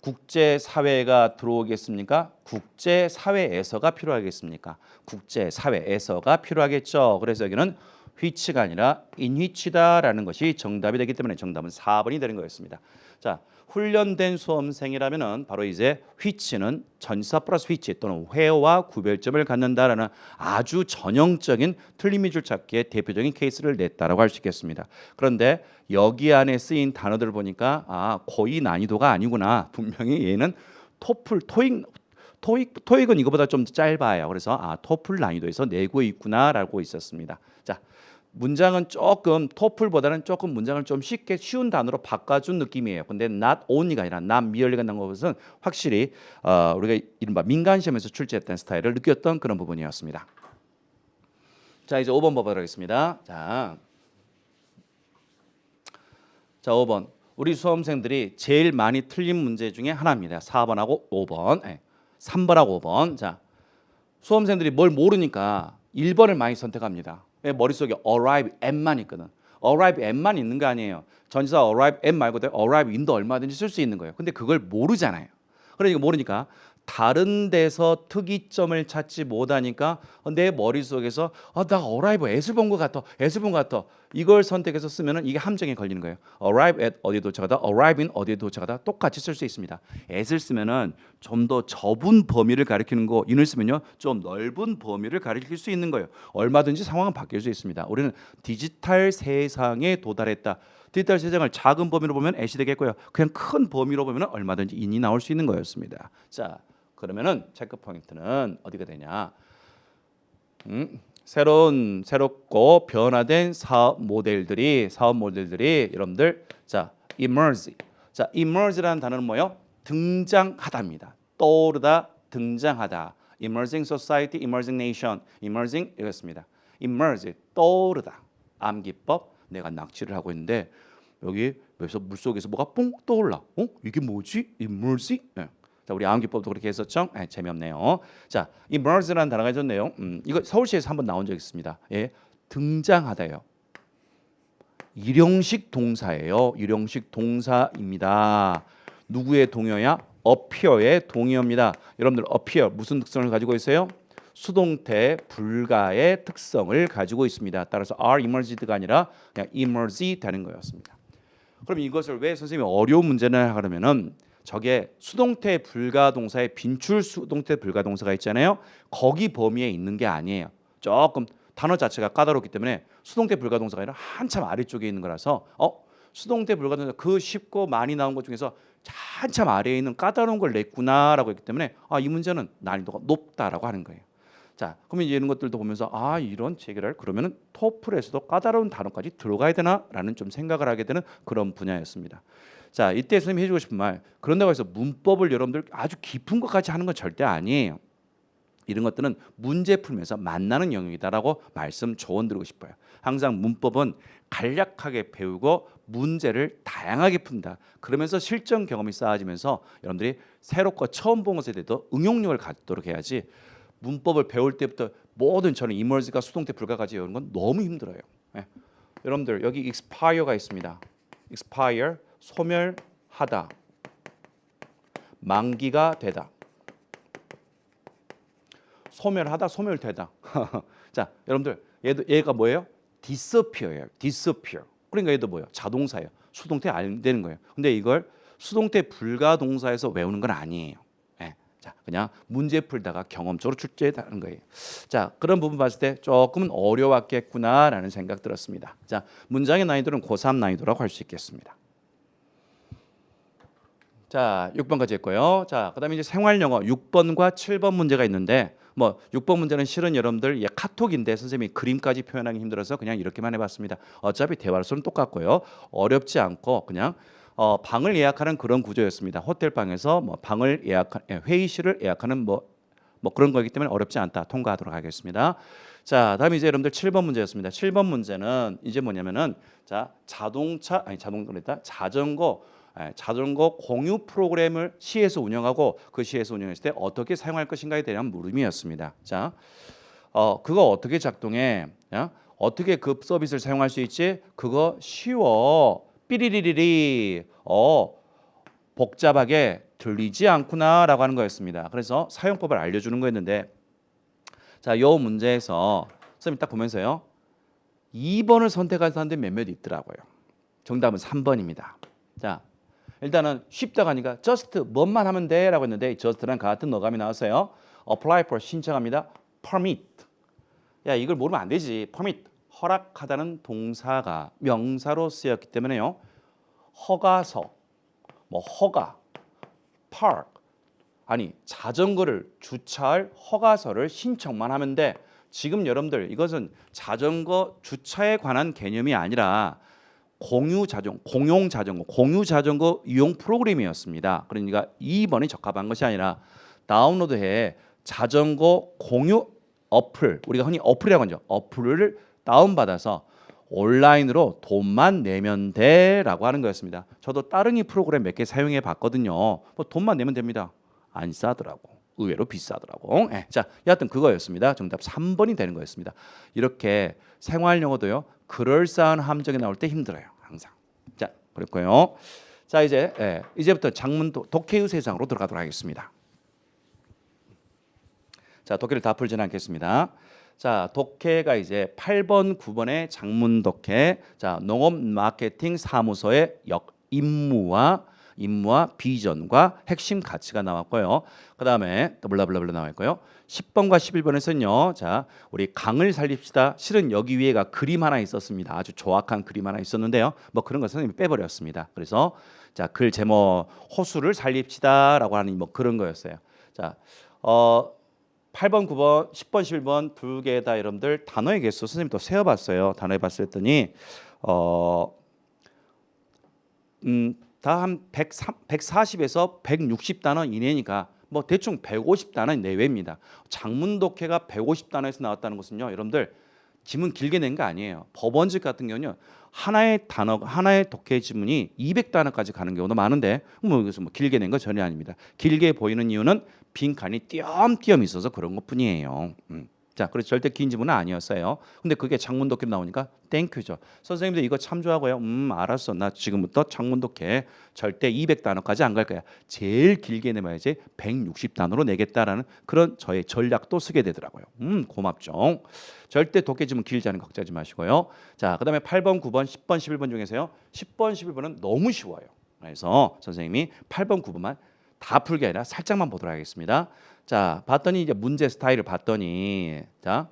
국제사회가 들어오겠습니까? 국제사회에서가 필요하겠습니까? 국제사회에서가 필요하겠죠. 그래서 여기는 which가 아니라 in which다라는 것이 정답이 되기 때문에 정답은 4번이 되는 거였습니다. 자, 훈련된 수험생이라면은 바로 이제 which는 전사 플러스 which 또는 where와 구별점을 갖는다라는 아주 전형적인 틀림이 줄 찾기의 대표적인 케이스를 냈다라고 할 수 있겠습니다. 그런데 여기 안에 쓰인 단어들을 보니까 거의 난이도가 아니구나. 분명히 얘는 토익은 이거보다 좀 짧아요. 그래서 토플 난이도에서 내고 있구나라고 있었습니다. 자, 문장은 조금 토플보다는 조금 문장을 좀 쉽게 쉬운 단어로 바꿔준 느낌이에요. 근데 not only가 아니라 not merely가 나온 것은 확실히 우리가 이른바 민간 시험에서 출제했던 스타일을 느꼈던 그런 부분이었습니다. 자, 이제 5번 보도록 하겠습니다. 자, 5번. 우리 수험생들이 제일 많이 틀린 문제 중에 하나입니다. 4번하고 5번. 3번하고 5번. 자, 수험생들이 뭘 모르니까 1번을 많이 선택합니다. 머릿속에 arrive at만 있거든. arrive at만 있는 거 아니에요. 전치사 arrive at 말고도 arrive in도 얼마든지 쓸 수 있는 거예요. 근데 그걸 모르잖아요. 그러니까 모르니까 다른 데서 특이점을 찾지 못하니까 내 머릿속에서 나 arrive at을 본 것 같아. 이걸 선택해서 쓰면은 이게 함정에 걸리는 거예요. arrive at 어디에 도착하다, arrive in 어디에 도착하다 똑같이 쓸 수 있습니다. at을 쓰면은 좀 더 좁은 범위를 가리키는 거, in을 쓰면요 좀 넓은 범위를 가리킬 수 있는 거예요. 얼마든지 상황은 바뀔 수 있습니다. 우리는 디지털 세상에 도달했다. 디지털 세상을 작은 범위로 보면 at이 되겠고요. 그냥 큰 범위로 보면 얼마든지 in이 나올 수 있는 거였습니다. 자, 그러면은 체크 포인트는 어디가 되냐? 새롭고 변화된 사업 모델들이 여러분들 emerge. 자, emerge라는 단어는 뭐요? 등장하다입니다. 떠오르다, 등장하다. emerging society, emerging nation, emerging 이렇습니다. emerge, 떠오르다. 암기법, 내가 낚시를 하고 있는데 여기 물속에서 뭐가 뽕 떠올라. 이게 뭐지? emerge? 네. 자, 우리 암기법도 그렇게 했었죠? 네, 재미없네요. 자, emerge라는 단어가 있었네요. 이거 서울시에서 한번 나온 적 있습니다. 예, 등장하다요. 일용식 동사예요. 일용식 동사입니다. 누구의 동요야? appear의 동요입니다. 여러분들 appear 무슨 특성을 가지고 있어요? 수동태 불가의 특성을 가지고 있습니다. 따라서 are emerged가 아니라 그냥 emerge 되는 거였습니다. 그럼 이것을 왜 선생님이 어려운 문제를 하려면은 저게 수동태 불가 동사의 빈출 수동태 불가 동사가 있잖아요. 거기 범위에 있는 게 아니에요. 조금 단어 자체가 까다롭기 때문에 수동태 불가 동사가 아니라 한참 아래쪽에 있는 거라서 수동태 불가 동사 그 쉽고 많이 나온 것 중에서 한참 아래에 있는 까다로운 걸 냈구나라고 했기 때문에 이 문제는 난이도가 높다라고 하는 거예요. 자, 그러면 이런 것들도 보면서 이런 체계를 그러면은 토플에서도 까다로운 단어까지 들어가야 되나라는 좀 생각을 하게 되는 그런 분야였습니다. 자, 이때 선생님이 해주고 싶은 말, 그런다고 해서 문법을 여러분들 아주 깊은 것까지 하는 건 절대 아니에요. 이런 것들은 문제 풀면서 만나는 영역이다라고 말씀 조언드리고 싶어요. 항상 문법은 간략하게 배우고 문제를 다양하게 푼다. 그러면서 실전 경험이 쌓아지면서 여러분들이 새롭고 처음 본 것에 대해서 응용력을 갖도록 해야지 문법을 배울 때부터 모든 저는 이머지가 수동태 불가까지 외우는 건 너무 힘들어요. 네. 여러분들 여기 expire가 있습니다. expire 소멸하다, 만기가 되다. 소멸하다, 소멸되다. 자, 여러분들 얘가 뭐예요? disappear예요. disappear. 그러니까 얘도 뭐예요? 자동사예요. 수동태 안 되는 거예요. 근데 이걸 수동태 불가 동사에서 외우는 건 아니에요. 자, 그냥 문제 풀다가 경험적으로 출제하는 거예요. 자, 그런 부분 봤을 때 조금은 어려웠겠구나라는 생각 들었습니다. 자, 문장의 난이도는 고3 난이도라고 할 수 있겠습니다. 자, 6번까지 했고요. 자, 그다음에 이제 생활 영어 6번과 7번 문제가 있는데 6번 문제는 실은 여러분들 카톡인데 선생님이 그림까지 표현하기 힘들어서 그냥 이렇게만 해봤습니다. 어차피 대화로서는 똑같고요. 어렵지 않고 그냥 방을 예약하는 그런 구조였습니다. 호텔 방에서 방을 회의실을 예약하는 그런 거기 때문에 어렵지 않다. 통과하도록 하겠습니다. 자, 다음에 이제 여러분들 7번 문제였습니다. 7번 문제는 이제 뭐냐면은 자전거 공유 프로그램을 시에서 운영하고 그 시에서 운영했을 때 어떻게 사용할 것인가에 대한 물음이었습니다. 자, 그거 어떻게 작동해? 어떻게 그 서비스를 사용할 수 있지? 그거 쉬워. 삐리리리리. 복잡하게 들리지 않구나라고 하는 거였습니다. 그래서 사용법을 알려주는 거였는데, 자, 요 문제에서 선생님 딱 보면서요, 2번을 선택한 사람들이 몇몇 있더라고요. 정답은 3번입니다. 자, 일단은 쉽다고 하니까 just 뭐만 하면 돼라고 했는데 just랑 같은 어감이 나왔어요. apply for 신청합니다. permit. 야, 이걸 모르면 안 되지. permit 허락하다는 동사가 명사로 쓰였기 때문에요. 허가서, 허가, park 아니 자전거를 주차할 허가서를 신청만 하면 돼. 지금 여러분들 이것은 자전거 주차에 관한 개념이 아니라 공용 자전거 이용 프로그램이었습니다. 그러니까 2번이 적합한 것이 아니라 다운로드해 자전거 공유 어플, 우리가 흔히 어플이라고 하죠. 어플을 다운받아서 온라인으로 돈만 내면 돼라고 하는 거였습니다. 저도 따릉이 프로그램 몇 개 사용해 봤거든요. 돈만 내면 됩니다. 안 싸더라고. 의외로 비싸더라고. 자, 여하튼 그거였습니다. 정답 3번이 되는 거였습니다. 이렇게 생활 영어도요. 그럴싸한 함정이 나올 때 힘들어요. 항상. 자, 그랬고요. 자, 이제부터 작문 독해의 세상으로 들어가도록 하겠습니다. 자, 독해를 다 풀지는 않겠습니다. 자, 독해가 이제 8번, 9번의 작문 독해. 자, 농업 마케팅 사무소의 임무와 비전과 핵심 가치가 나왔고요. 그다음에 블라블라블라 나와 있고요. 10번과 11번에서는요. 자, 우리 강을 살립시다. 실은 여기 위에가 그림 하나 있었습니다. 아주 조악한 그림 하나 있었는데요. 그런 거 선생님이 빼버렸습니다. 그래서 자, 글 제목 호수를 살립시다라고 하는 그런 거였어요. 자, 8번, 9번, 10번, 11번 두 개 다 여러분들 단어의 개수 선생님 또 세어봤어요. 단어에 봤을 때니 다 한 140에서 160단어 이내니까 뭐 대충 150단어 내외입니다. 장문 독해가 150단어에서 나왔다는 것은요, 여러분들 지문 길게 낸 거 아니에요. 법원집 같은 경우는 하나의 단어, 하나의 독해 지문이 200단어까지 가는 경우도 많은데 뭐 이것은 뭐 길게 낸 거 전혀 아닙니다. 길게 보이는 이유는 빈칸이 띄엄띄엄 있어서 그런 것뿐이에요. 자, 그래서 절대 긴 지문은 아니었어요. 근데 그게 장문 독해 나오니까 땡큐죠. 선생님들 이거 참조하고요. 알았어. 나 지금부터 장문 독해 절대 200단어까지 안 갈 거야. 제일 길게 내봐야지 160단어로 내겠다라는 그런 저의 전략도 쓰게 되더라고요. 고맙죠. 절대 독해 지문 길지 않은 거 걱정하지 마시고요. 자, 그다음에 8번, 9번, 10번, 11번 중에서요. 10번, 11번은 너무 쉬워요. 그래서 선생님이 8번, 9번만 다 풀게 아니라 살짝만 보도록 하겠습니다. 자, 봤더니 이제 문제 스타일을 봤더니 자,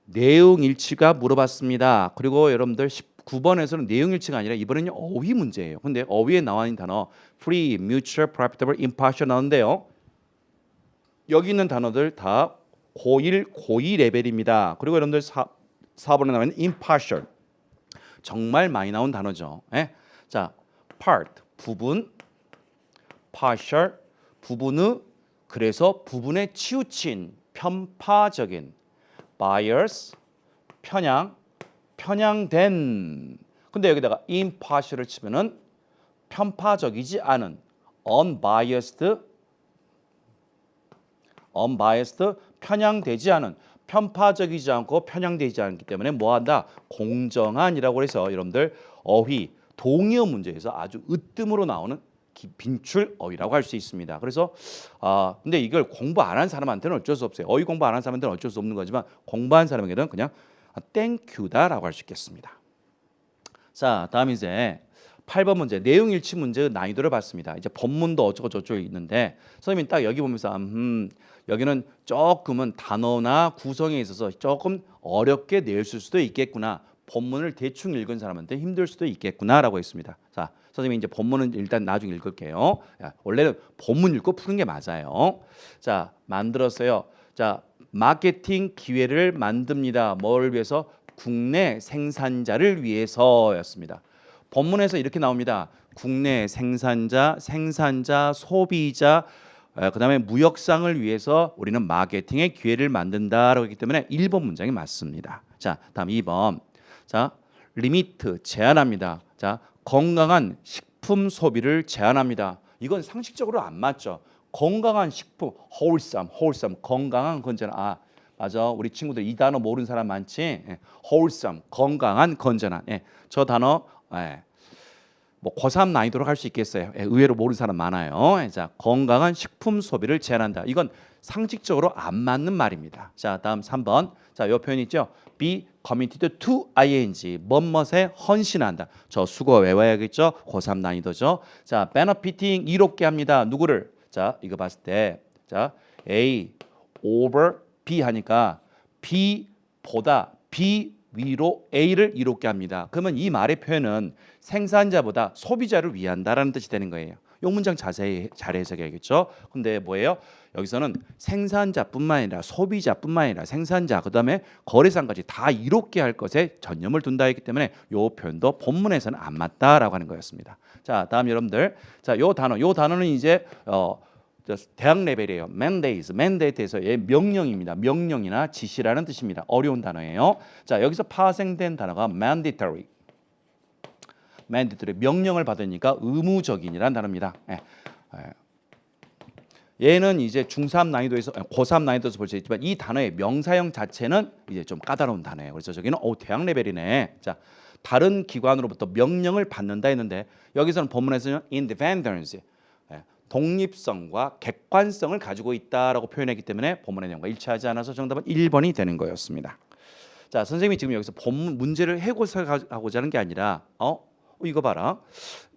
내용 일치가 물어봤습니다. 그리고 여러분들 19번에서는 내용 일치가 아니라 이번에는 어휘 문제예요. 근데 어휘에 나와 있는 단어 free, mutual, profitable, impartial 나오는데요. 여기 있는 단어들 다 고1, 고2 레벨입니다. 그리고 여러분들 4번에 나와 있는 impartial 정말 많이 나온 단어죠. 예? 자, part 부분, partial 부분의 그래서 부분에 치우친 편파적인 bias 편향된 근데 여기다가 impartial을 치면은 편파적이지 않은 unbiased 편향되지 않은 편파적이지 않고 편향되지 않기 때문에 뭐한다 공정한이라고 해서 여러분들 어휘 동의어 문제에서 아주 으뜸으로 나오는 빈출 어휘라고 할 수 있습니다. 그래서 근데 이걸 공부 안 한 사람한테는 어쩔 수 없어요. 어휘 공부 안 한 사람한테는 어쩔 수 없는 거지만 공부한 사람에게는 그냥 땡큐다라고 할 수 있겠습니다. 자, 다음 이제 8번 문제 내용 일치 문제 난이도를 봤습니다. 이제 본문도 어쩌고 저쩌고 있는데 선생님이 딱 여기 보면서 여기는 조금은 단어나 구성에 있어서 조금 어렵게 낼 수도 있겠구나. 본문을 대충 읽은 사람한테 힘들 수도 있겠구나라고 했습니다. 자, 선생님이 이제 본문은 일단 나중에 읽을게요. 원래는 본문 읽고 푸는 게 맞아요. 자, 만들었어요. 자, 마케팅 기회를 만듭니다. 뭘 위해서? 국내 생산자를 위해서였습니다. 본문에서 이렇게 나옵니다. 국내 생산자, 소비자, 그다음에 무역상을 위해서 우리는 마케팅의 기회를 만든다라고 했기 때문에 1번 문장이 맞습니다. 자, 다음 2번. 자, 리미트 제한합니다. 자, 건강한 식품 소비를 제한합니다. 이건 상식적으로 안 맞죠. 건강한 식품, wholesome, 건강한 건전한. 맞아. 우리 친구들 이 단어 모르는 사람 많지. wholesome, 건강한 건전한. 저 단어 뭐 고3 난이도로 갈 수 있겠어요. 의외로 모르는 사람 많아요. 자, 건강한 식품 소비를 제한한다. 이건 상식적으로 안 맞는 말입니다. 자, 다음 3번. 자, 요 표현 있죠. be committed to ing. 뭐뭇에 헌신한다. 저 수거 외워야겠죠. 고3 난이도죠. 자, benefiting 이롭게 합니다. 누구를? 자, 이거 봤을 때 자, A over B 하니까 B보다 B 위로 A를 이롭게 합니다. 그러면 이 말의 표현은 생산자보다 소비자를 위한다라는 뜻이 되는 거예요. 이 문장 자세히 잘 해석해야겠죠. 근데 뭐예요? 여기서는 생산자뿐만 아니라 소비자뿐만 아니라 생산자 그다음에 거래상까지 다 이롭게 할 것에 전념을 둔다 했기 때문에 이 표현도 본문에서는 안 맞다라고 하는 거였습니다. 자, 다음 여러분들. 자, 요 단어는 이제 대학 레벨이에요. mandate에서의 명령입니다. 명령이나 지시라는 뜻입니다. 어려운 단어예요. 자, 여기서 파생된 단어가 mandatory. 명령을 받으니까 의무적인이라는 단어입니다. 얘는 이제 중3 난이도에서 고3 난이도에서 볼 수 있지만 이 단어의 명사형 자체는 이제 좀 까다로운 단어예요. 그래서 저기는 대학 레벨이네. 자, 다른 기관으로부터 명령을 받는다 했는데 여기서는 본문에서는 independence 독립성과 객관성을 가지고 있다라고 표현했기 때문에 본문의 내용과 일치하지 않아서 정답은 1번이 되는 거였습니다. 자, 선생님이 지금 여기서 본문 문제를 해고하고자 하는 게 아니라 이거 봐라.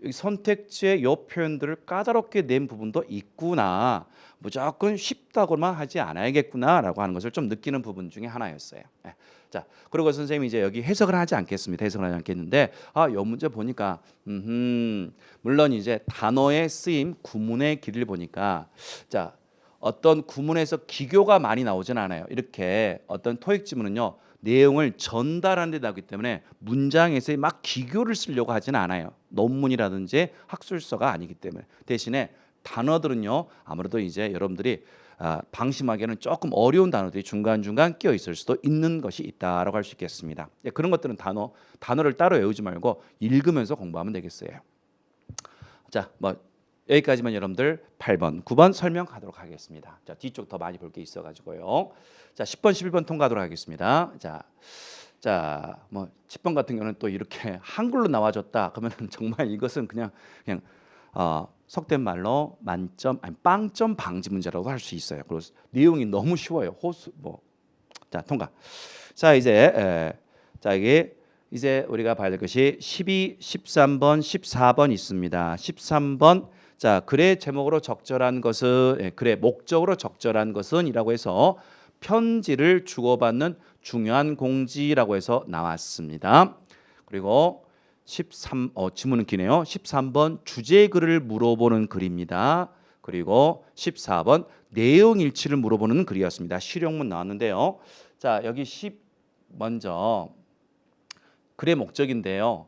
선택지의 요 표현들을 까다롭게 낸 부분도 있구나. 무조건 쉽다고만 하지 않아야겠구나라고 하는 것을 좀 느끼는 부분 중에 하나였어요. 자, 그리고 선생님이 이제 여기 해석을 하지 않겠습니다. 해석을 하지 않겠는데 요 문제 보니까 물론 이제 단어의 쓰임, 구문의 길이를 보니까 자, 어떤 구문에서 기교가 많이 나오진 않아요. 이렇게 어떤 토익 지문은요. 내용을 전달하는 데 나오기 때문에 문장에서 막 기교를 쓰려고 하지는 않아요. 논문이라든지 학술서가 아니기 때문에. 대신에 단어들은요. 아무래도 이제 여러분들이 방심하기에는 조금 어려운 단어들이 중간중간 끼어 있을 수도 있는 것이 있다라고 할 수 있겠습니다. 그런 것들은 단어를 따로 외우지 말고 읽으면서 공부하면 되겠어요. 자, 뭐 여기까지만 여러분들 8번, 9번 설명하도록 하겠습니다. 자, 뒤쪽 더 많이 볼 게 있어가지고요. 자, 10번, 11번 통과하도록 하겠습니다. 뭐 10번 같은 경우는 또 이렇게 한글로 나와줬다. 그러면 정말 이것은 그냥 속된 말로 만점, 아니 빵점 방지 문제라고 할 수 있어요. 그리고 내용이 너무 쉬워요. 자, 통과. 자, 이게 이제 우리가 봐야 될 것이 12, 13번, 14번 있습니다. 13번. 자, 글의 제목으로 적절한 것은 글의 목적으로 적절한 것은이라고 해서 편지를 주고받는 중요한 공지라고 해서 나왔습니다. 그리고 지문은 기네요. 13번 주제글을 물어보는 글입니다. 그리고 14번 내용 일치를 물어보는 글이었습니다. 실용문 나왔는데요. 자, 여기 먼저 글의 목적인데요.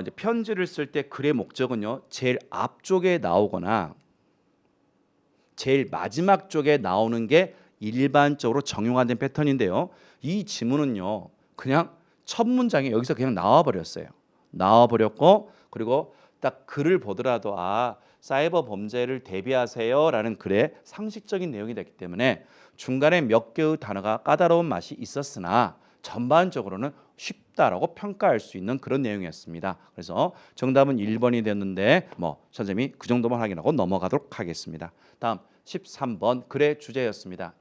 이제 편지를 쓸 때 글의 목적은요. 제일 앞쪽에 나오거나 제일 마지막 쪽에 나오는 게 일반적으로 정형화된 패턴인데요. 이 지문은요. 그냥 첫 문장에 여기서 그냥 나와버렸어요. 나와버렸고 그리고 딱 글을 보더라도 사이버 범죄를 대비하세요라는 글의 상식적인 내용이 됐기 때문에 중간에 몇 개의 단어가 까다로운 맛이 있었으나 전반적으로는 쉽다라고 평가할 수 있는 그런 내용이었습니다. 그래서 정답은 1번이 됐는데 선생님이 그 정도만 확인하고 넘어가도록 하겠습니다. 다음 13번 글의 주제였습니다.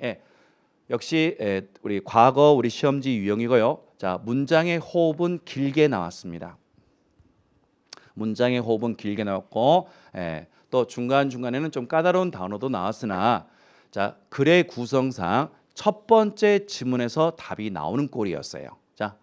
역시 우리 과거 우리 시험지 유형이고요. 자, 문장의 호흡은 길게 나왔습니다. 문장의 호흡은 길게 나왔고 또 중간중간에는 좀 까다로운 단어도 나왔으나 자, 글의 구성상 첫 번째 지문에서 답이 나오는 꼴이었어요. 자,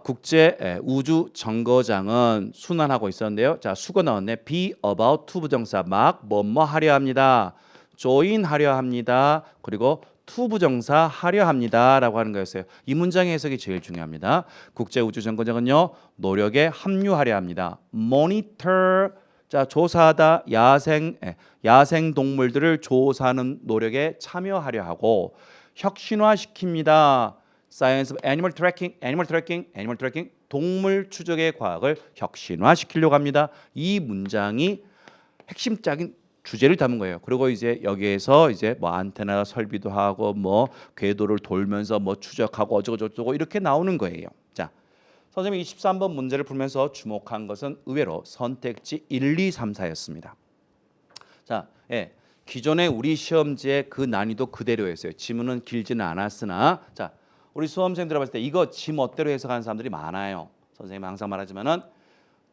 국제 우주 정거장은 순환하고 있었는데요. 자, 수거 나왔네. be about to 부정사 막 뭐뭐 하려 합니다. join 하려 합니다. 그리고 to 부정사 하려 합니다라고 하는 거였어요. 이 문장의 해석이 제일 중요합니다. 국제 우주 정거장은요. 노력에 합류하려 합니다. monitor 자, 조사하다 야생 동물들을 조사하는 노력에 참여하려 하고 혁신화시킵니다. Science of Animal Tracking, 동물 추적의 과학을 혁신화시키려고 합니다. 이 문장이 핵심적인 주제를 담은 거예요. 그리고 이제 여기에서 이제 안테나 설비도 하고 궤도를 돌면서 추적하고 어쩌고 이렇게 나오는 거예요. 자, 선생님이 23번 문제를 풀면서 주목한 것은 의외로 선택지 1, 2, 3, 4였습니다. 자, 기존의 우리 시험지의 그 난이도 그대로였어요. 지문은 길지는 않았으나 자, 우리 수험생들 봤을 때 이거 지멋대로 해석하는 사람들이 많아요. 선생님이 항상 말하지만은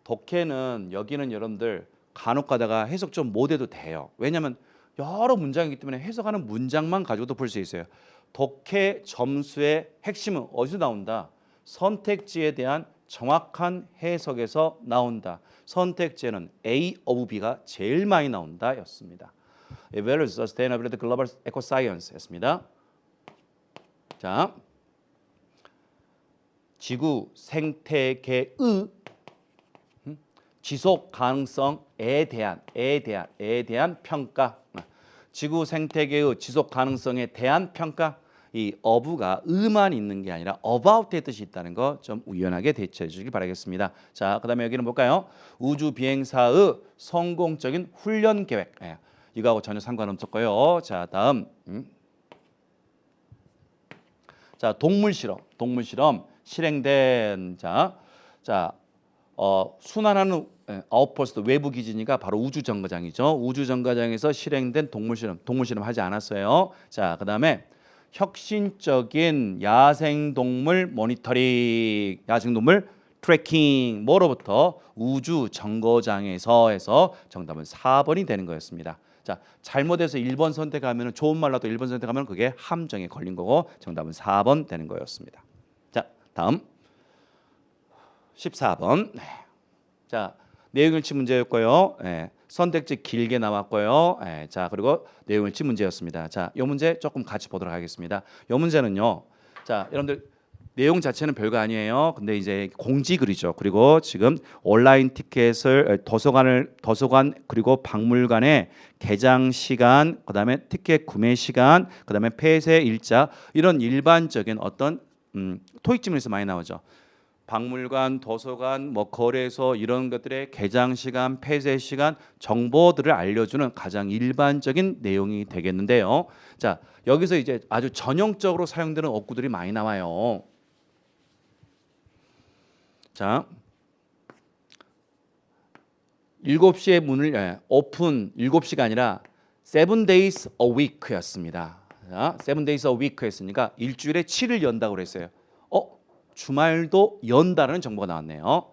독해는 여기는 여러분들 간혹 가다가 해석 좀 못해도 돼요. 왜냐하면 여러 문장이기 때문에 해석하는 문장만 가지고도 풀 수 있어요. 독해 점수의 핵심은 어디서 나온다? 선택지에 대한 정확한 해석에서 나온다. 선택지에는 A of B가 제일 많이 나온다 였습니다. Values, Sustainability, Global Ecoscience였습니다. 자, 지구 생태계의 지속 가능성에 대한 평가. 지구 생태계의 지속 가능성에 대한 평가. 이 of가 의만 있는 게 아니라 about의 뜻이 있다는 거 좀 유연하게 대처해 주시기 바라겠습니다. 자, 그다음에 여기는 볼까요? 우주 비행사의 성공적인 훈련 계획. 이거하고 전혀 상관없었고요. 자, 다음. 자, 동물 실험 실행된 순환하는 아웃포스트 외부 기지니까 바로 우주 정거장이죠. 우주 정거장에서 실행된 동물 실험 하지 않았어요. 자, 그다음에 혁신적인 야생동물 모니터링, 야생동물 트래킹 뭐로부터 우주 정거장에서 해서 정답은 4번이 되는 거였습니다. 자, 잘못해서 1번 선택하면 좋은 말로도 1번 선택하면 그게 함정에 걸린 거고 정답은 4번 되는 거였습니다. 자, 다음 14번. 자, 내용일치 문제였고요. 선택지 길게 나왔고요. 자, 그리고 내용일치 문제였습니다. 자, 이 문제 조금 같이 보도록 하겠습니다. 이 문제는요. 자, 여러분들 내용 자체는 별거 아니에요. 근데 이제 공지글이죠. 그리고 지금 온라인 티켓을 도서관 그리고 박물관의 개장 시간, 그다음에 티켓 구매 시간, 그다음에 폐쇄 일자 이런 일반적인 어떤 토익 질문에서 많이 나오죠. 박물관, 도서관, 뭐 거래소 이런 것들의 개장 시간, 폐쇄 시간 정보들을 알려주는 가장 일반적인 내용이 되겠는데요. 자, 여기서 이제 아주 전형적으로 사용되는 어구들이 많이 나와요. 자, 7시에 문을 오픈 7시가 아니라 7 days a week였습니다. 자, 7 days a week 했으니까 일주일에 7일 연다고 그랬어요. 주말도 연다는 정보가 나왔네요.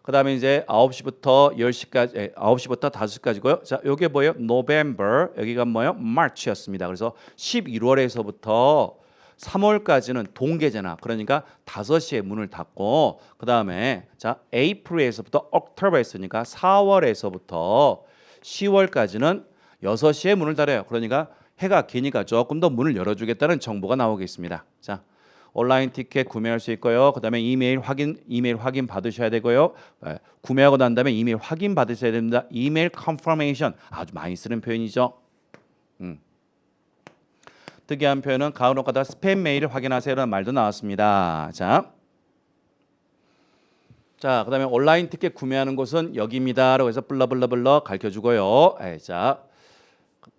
그다음에 이제 9시부터 10시까지 9시부터 5시까지고요. 자, 요게 뭐예요? November. 여기가 뭐예요? March였습니다. 그래서 11월에서부터 3월까지는 동계잖아. 그러니까 5시에 문을 닫고 그다음에 자, April에서부터 October 했으니까 4월에서부터 10월까지는 6시에 문을 닫아요. 그러니까 해가 기니까 조금 더 문을 열어주겠다는 정보가 나오겠습니다. 자, 온라인 티켓 구매할 수 있고요. 그다음에 이메일 확인 받으셔야 되고요. 구매하고 난 다음에 이메일 확인 받으셔야 됩니다. 이메일 컨퍼메이션 아주 많이 쓰는 표현이죠. 특이한 표현은 가로가다 스팸 메일을 확인하세요라는 말도 나왔습니다. 자, 그다음에 온라인 티켓 구매하는 곳은 여기입니다라고 해서 블러블러블러 가르쳐주고요. 자,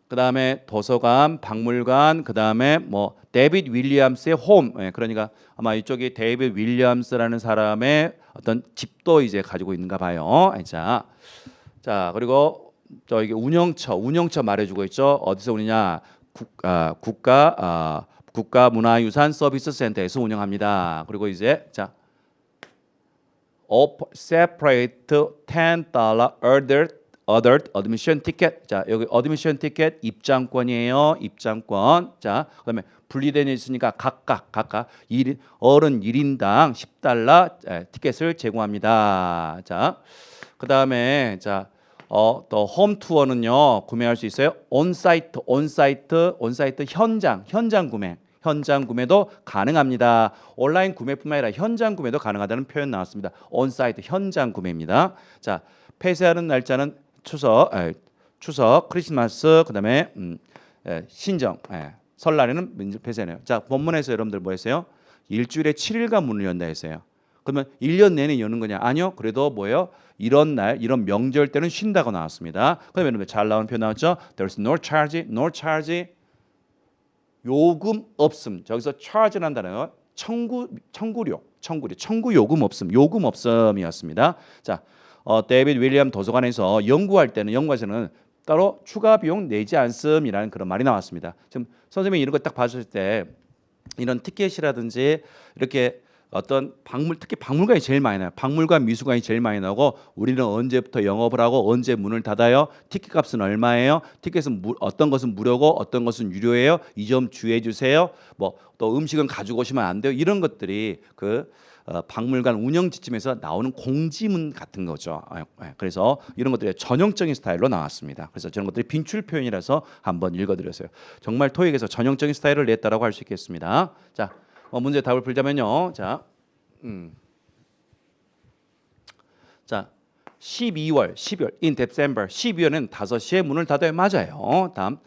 그다음에 도서관, 박물관, 그다음에 뭐 데이빗 윌리엄스의 홈. 그러니까 아마 이쪽이 데이빗 윌리엄스라는 사람의 어떤 집도 이제 가지고 있는가 봐요. 자, 그리고 저 이게 운영처 말해주고 있죠. 어디서 오느냐? 국가문화유산 서비스 센터에서 운영합니다. 그리고 이제 자, separate $10 adult admission ticket. 자, 여기 admission ticket 입장권이에요. 입장권. 자, 그다음에 분리되어 있으니까 각각 어른 1인당 $10 티켓을 제공합니다. 자, 그다음에 자, 또 홈 투어는요 구매할 수 있어요. 온사이트 현장 구매도 가능합니다. 온라인 구매뿐만 아니라 현장 구매도 가능하다는 표현 나왔습니다. 온사이트 현장 구매입니다. 자, 폐쇄하는 날짜는 추석, 크리스마스, 그다음에 신정, 설날에는 폐쇄네요. 자, 본문에서 여러분들 뭐 했어요? 일주일에 7일간 문을 연다 했어요. 그러면 1년 내내 여는 거냐? 아니요. 그래도 뭐예요? 이런 날, 이런 명절 때는 쉰다고 나왔습니다. 그다음에 여러분 잘 나온 표현 나왔죠? There's no charge. 요금 없음. 저기서 charge란 단어요. 청구 요금 없음이었습니다. 자, 데이빗 윌리엄 도서관에서 연구에서는 따로 추가 비용 내지 않음이라는 그런 말이 나왔습니다. 지금 선생님이 이런 거 딱 봤을 때 이런 티켓이라든지 이렇게 어떤 특히 박물관이 제일 많이 나요. 박물관, 미술관이 제일 많이 나오고 우리는 언제부터 영업을 하고 언제 문을 닫아요? 티켓 값은 얼마예요? 티켓은 어떤 것은 무료고 어떤 것은 유료예요? 이 점 주의해 주세요. 뭐 또 음식은 가지고 오시면 안 돼요. 이런 것들이 박물관 운영 지침에서 나오는 공지문 같은 거죠. 그래서 이런 것들이 전형적인 스타일로 나왔습니다. 그래서 저런 것들이 빈출 표현이라서 한번 읽어드렸어요. 정말 토익에서 전형적인 스타일을 냈다라고 할 수 있겠습니다. 자, 문제 답을 풀자면요. 자, 12월 in December 12월은 5시에 문을 닫아요. 맞아요. 다음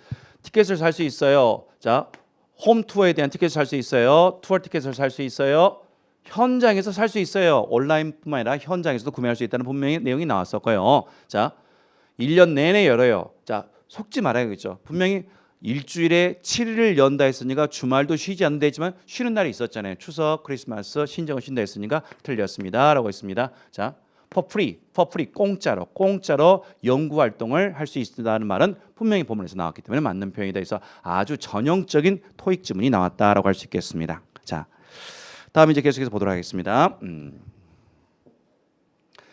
티켓을 살 수 있어요. 자, 홈 투어에 대한 티켓을 살 수 있어요. 투어 티켓을 살 수 있어요. 현장에서 살 수 있어요. 온라인뿐만 아니라 현장에서도 구매할 수 있다는 분명히 내용이 나왔었고요. 자, 1년 내내 열어요. 자, 속지 말아야겠죠. 분명히 일주일에 7일을 연다 했으니까 주말도 쉬지 않는다 했지만 쉬는 날이 있었잖아요. 추석, 크리스마스, 신정을 쉰다 했으니까 틀렸습니다라고 했습니다. 자, for free 공짜로 연구 활동을 할 수 있다는 말은 분명히 본문에서 나왔기 때문에 맞는 표현이다 해서 아주 전형적인 토익 지문이 나왔다라고 할 수 있겠습니다. 자, 다음 이제 계속해서 보도록 하겠습니다.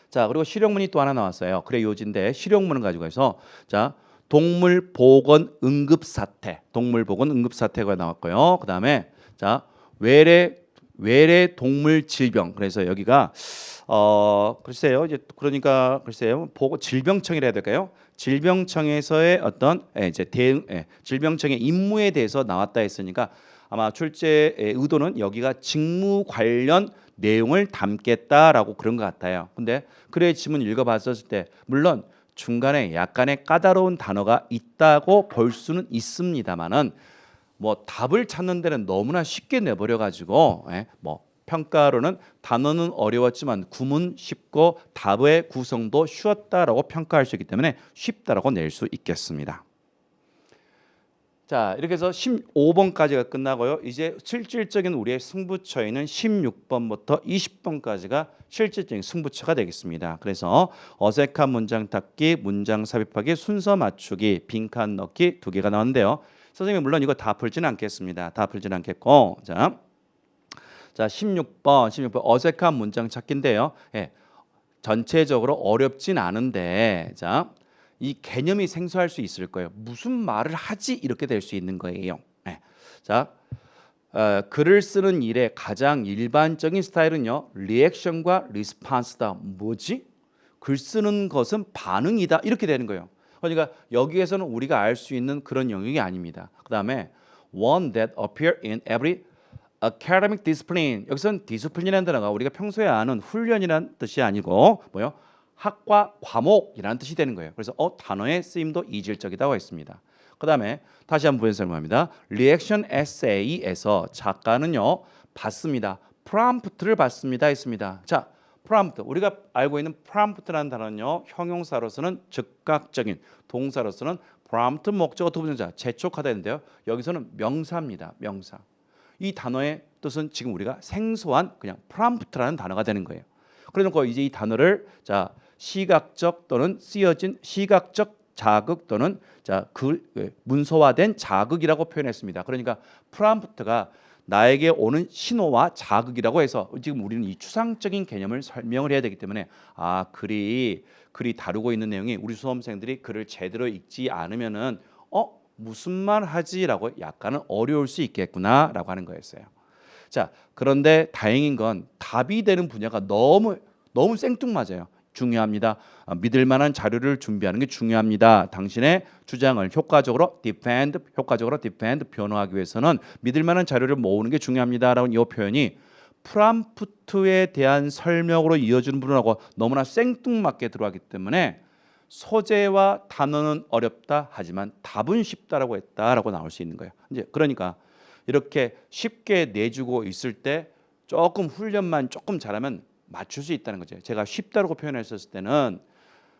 자, 그리고 실용문이 또 하나 나왔어요. 그래 요지인데 실용문을 가지고 해서 자, 동물보건 응급사태가 나왔고요. 그다음에 자, 외래 동물 질병. 그래서 여기가 글쎄요. 이제 그러니까 글쎄요. 질병청이라 해야 될까요? 질병청에서의 어떤 이제 대응 질병청의 임무에 대해서 나왔다 했으니까 아마 출제의 의도는 여기가 직무 관련 내용을 담겠다라고 그런 것 같아요. 근데 글의 지문 읽어봤었을 때 물론 중간에 약간의 까다로운 단어가 있다고 볼 수는 있습니다만은 뭐 답을 찾는 데는 너무나 쉽게 내버려 가지고 뭐 평가로는 단어는 어려웠지만 구문 쉽고 답의 구성도 쉬웠다라고 평가할 수 있기 때문에 쉽다라고 낼 수 있겠습니다. 자, 이렇게 해서 15번까지가 끝나고요. 이제 실질적인 우리의 승부처에는 16번부터 20번까지가 실질적인 승부처가 되겠습니다. 그래서 어색한 문장 찾기, 문장 삽입하기, 순서 맞추기, 빈칸 넣기 두 개가 나왔는데요. 선생님이 물론 이거 다 풀지는 않겠습니다. 다 풀지는 않겠고, 자 16번 어색한 문장 찾기인데요. 전체적으로 어렵진 않은데, 자. 이 개념이 생소할 수 있을 거예요. 무슨 말을 하지 이렇게 될 수 있는 거예요. 자, 글을 쓰는 일의 가장 일반적인 스타일은요, 리액션과 리스판스다. 뭐지? 글 쓰는 것은 반응이다. 이렇게 되는 거예요. 그러니까 여기에서는 우리가 알 수 있는 그런 영역이 아닙니다. 그 다음에 one that appear in every academic discipline. 여기서는 디스플린이라는 단어가 우리가 평소에 아는 훈련이라는 뜻이 아니고 뭐요? 학과 과목이라는 뜻이 되는 거예요. 그래서 단어의 쓰임도 이질적이라고 했습니다. 그 다음에 다시 한번 설명합니다. 리액션 에세이에서 작가는요 받습니다. 프롬프트를 받습니다 했습니다. 자, 프롬프트 우리가 알고 있는 프롬프트라는 단어는요 형용사로서는 즉각적인, 동사로서는 프롬프트 목적어 두 분자 재촉하다 했는데요. 여기서는 명사입니다. 명사. 이 단어의 뜻은 지금 우리가 생소한 그냥 프롬프트라는 단어가 되는 거예요. 그래놓고 이제 이 단어를 자 시각적 또는 쓰여진 시각적 자극 또는 문서화된 자극이라고 표현했습니다. 그러니까 프롬프트가 나에게 오는 신호와 자극이라고 해서 지금 우리는 이 추상적인 개념을 설명을 해야 되기 때문에 글이 다루고 있는 내용이 우리 수험생들이 글을 제대로 읽지 않으면은 무슨 말 하지라고 약간은 어려울 수 있겠구나라고 하는 거였어요. 자, 그런데 다행인 건 답이 되는 분야가 너무 생뚱맞아요. 중요합니다. 믿을 만한 자료를 준비하는 게 중요합니다. 당신의 주장을 효과적으로 defend 변호하기 위해서는 믿을 만한 자료를 모으는 게 중요합니다라는 이 표현이 프롬프트에 대한 설명으로 이어지는 부분하고 너무나 생뚱맞게 들어가기 때문에 소재와 단어는 어렵다 하지만 답은 쉽다라고 했다라고 나올 수 있는 거예요. 이제 그러니까 이렇게 쉽게 내주고 있을 때 조금 훈련만 조금 잘하면 맞출 수 있다는 거죠. 제가 쉽다라고 표현했을 때는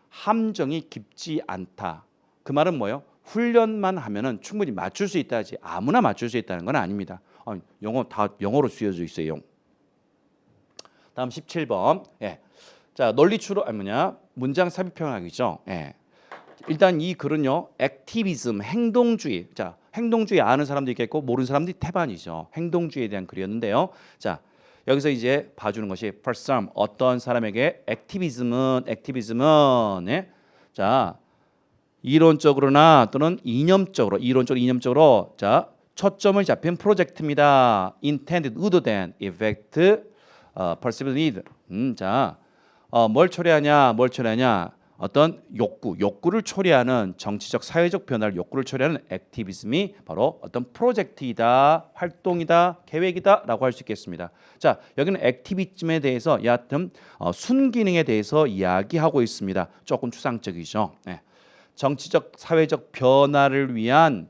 함정이 깊지 않다. 그 말은 뭐예요? 훈련만 하면은 충분히 맞출 수 있다지 아무나 맞출 수 있다는 건 아닙니다. 영어 다 영어로 쓰여져 있어요. 다음 17번. 자, 논리 추론 문장 삽입 평학이죠. 일단 이 글은요. 액티비즘, 행동주의. 자, 행동주의 아는 사람도 있겠고 모르는 사람들이 태반이죠. 행동주의에 대한 글이었는데요. 자, 여기서 이제 봐주는 것이 for some 어떤 사람에게 액티비즘은 자 이론적으로나 또는 이념적으로 자 초점을 잡힌 프로젝트입니다. intended 의도된 effect perceived need 뭘 초래하냐 어떤 욕구를 초래하는 정치적 사회적 변화를 욕구를 초래하는 액티비즘이 바로 어떤 프로젝트이다, 활동이다, 계획이다라고 할 수 있겠습니다. 자, 여기는 액티비즘에 대해서 여하튼 순기능에 대해서 이야기하고 있습니다. 조금 추상적이죠. 정치적 사회적 변화를 위한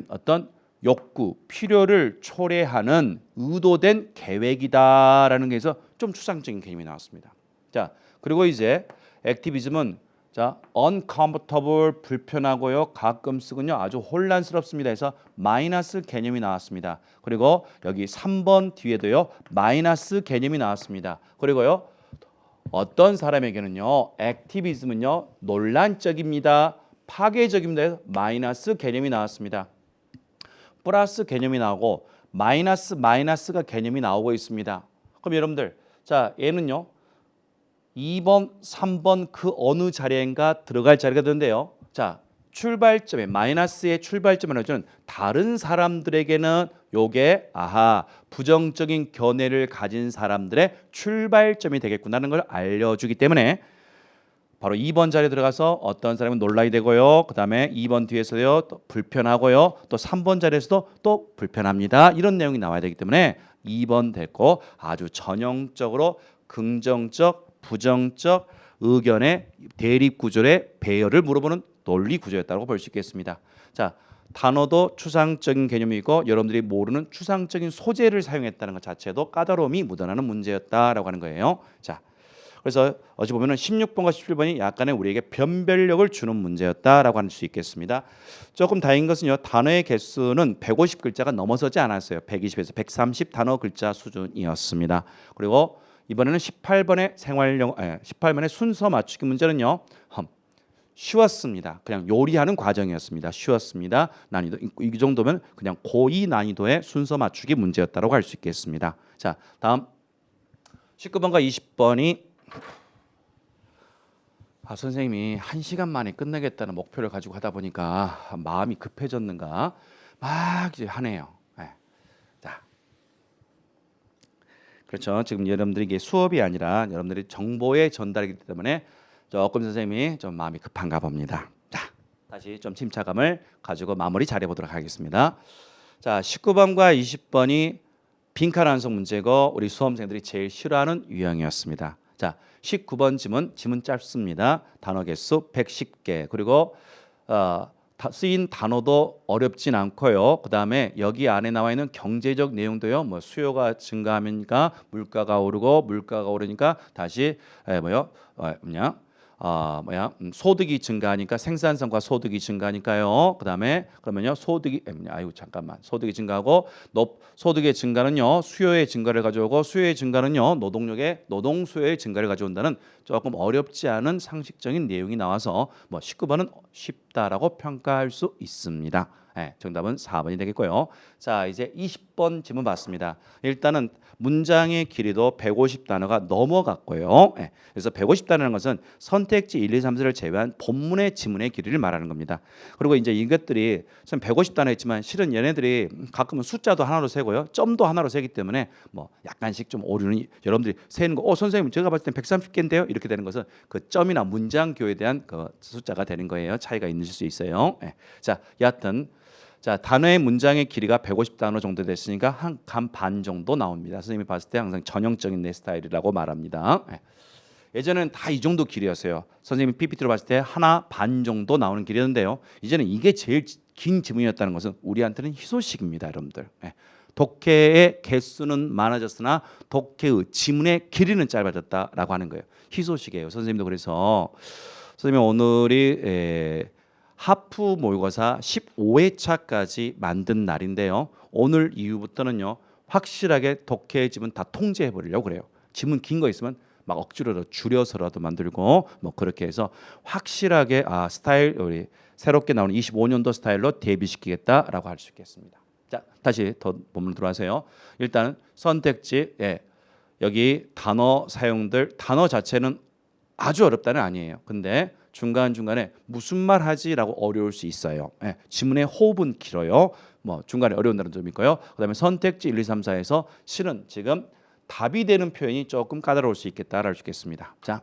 어떤 욕구, 필요를 초래하는 의도된 계획이다라는 게서 좀 추상적인 개념이 나왔습니다. 자, 그리고 이제 액티비즘은 자, uncomfortable 불편하고요. 가끔 쓰군요. 아주 혼란스럽습니다. 해서 마이너스 개념이 나왔습니다. 그리고 여기 3번 뒤에도요. 마이너스 개념이 나왔습니다. 그리고요. 어떤 사람에게는요. 액티비즘은요. 논란적입니다. 파괴적입니다. 해서 마이너스 개념이 나왔습니다. 플러스 개념이 나오고 마이너스가 개념이 나오고 있습니다. 그럼 여러분들 자, 얘는요. 2번, 3번 그 어느 자리인가 들어갈 자리가 되는데요. 자, 출발점에 마이너스의 출발점을 해주는 다른 사람들에게는 요게 부정적인 견해를 가진 사람들의 출발점이 되겠구나는 걸 알려주기 때문에 바로 2번 자리에 들어가서 어떤 사람은 논란이 되고요. 그다음에 2번 뒤에서요. 또 불편하고요. 또 3번 자리에서도 또 불편합니다. 이런 내용이 나와야 되기 때문에 2번 됐고 아주 전형적으로 긍정적, 부정적 의견의 대립 구조의 배열을 물어보는 논리 구조였다고 볼 수 있겠습니다. 자, 단어도 추상적인 개념이고 여러분들이 모르는 추상적인 소재를 사용했다는 것 자체도 까다로움이 묻어나는 문제였다라고 하는 거예요. 자, 그래서 어찌 보면은 16번과 17번이 약간의 우리에게 변별력을 주는 문제였다라고 할 수 있겠습니다. 조금 다행인 것은요. 단어의 개수는 150글자가 넘어서지 않았어요. 120에서 130 단어 글자 수준이었습니다. 그리고 이번에는 18번의 순서 맞추기 문제는요. 쉬웠습니다. 그냥 요리하는 과정이었습니다. 쉬웠습니다. 난이도 이 정도면 그냥 고2 난이도의 순서 맞추기 문제였다고 할 수 있겠습니다. 자, 다음 19번과 20번이 선생님이 1시간 만에 끝내겠다는 목표를 가지고 하다 보니까 마음이 급해졌는가 막 이제 하네요. 네. 자, 그렇죠. 지금 여러분들이 이게 수업이 아니라 여러분들이 정보의 전달이기 때문에 조금 선생님이 좀 마음이 급한가 봅니다. 자, 다시 좀 침착감을 가지고 마무리 잘해 보도록 하겠습니다. 자, 19번과 20번이 빈칸 완성 문제고 우리 수험생들이 제일 싫어하는 유형이었습니다. 자, 19번 지문 짧습니다. 단어 개수 110개. 그리고 쓰인 단어도 어렵진 않고요. 그다음에 여기 안에 나와 있는 경제적 내용도요. 뭐 수요가 증가하니까 물가가 오르니까 다시 소득이 증가하니까 생산성과 소득이 증가하니까요. 그다음에 그러면요 소득이 소득이 증가하고 소득의 증가는요 수요의 증가를 가져오고 수요의 증가는요 노동 수요의 증가를 가져온다는 조금 어렵지 않은 상식적인 내용이 나와서 19번은 쉽다라고 평가할 수 있습니다. 네, 정답은 4번이 되겠고요. 자, 이제 20번 지문 봤습니다. 일단은 문장의 길이도 150단어가 넘어갔고요. 네, 그래서 150단어라는 것은 선택지 1, 2, 3, 4를 제외한 본문의 지문의 길이를 말하는 겁니다. 그리고 이제 이것들이 150단어 했지만 실은 얘네들이 가끔은 숫자도 하나로 세고요. 점도 하나로 세기 때문에 약간씩 좀 오류는 여러분들이 세는 거 선생님 제가 봤을 땐 130개인데요. 이렇게 되는 것은 그 점이나 문장교에 대한 그 숫자가 되는 거예요. 차이가 있을 수 있어요. 네. 자, 여하튼 자, 단어의 문장의 길이가 150단어 정도 됐으니까 한 간 반 정도 나옵니다. 선생님이 봤을 때 항상 전형적인 내 스타일이라고 말합니다. 예전에는 다 이 정도 길이었어요. 선생님이 PPT로 봤을 때 하나 반 정도 나오는 길이었는데요. 이제는 이게 제일 긴 지문이었다는 것은 우리한테는 희소식입니다, 여러분들. 독해의 개수는 많아졌으나 독해의 지문의 길이는 짧아졌다라고 하는 거예요. 희소식이에요. 선생님도 그래서 선생님 오늘이 하프 모의고사 15회차까지 만든 날인데요. 오늘 이후부터는요. 확실하게 독해의 지문 다 통제해 버리려고 그래요. 지문 긴 거 있으면 막 억지로라도 줄여서라도 만들고 그렇게 해서 확실하게 스타일 우리 새롭게 나오는 25년도 스타일로 대비시키겠다라고 할 수 있겠습니다. 자, 다시 더 본문 들어가세요. 일단 선택지 여기 단어 사용들 단어 자체는 아주 어렵다는 아니에요. 근데 중간중간에 무슨 말 하지라고 어려울 수 있어요. 지문의 호흡은 길어요. 중간에 어려운 단어도 좀 있고요. 그다음에 선택지 1, 2, 3, 4에서 실은 지금 답이 되는 표현이 조금 까다로울 수 있겠다라고 할 수 있겠습니다. 자,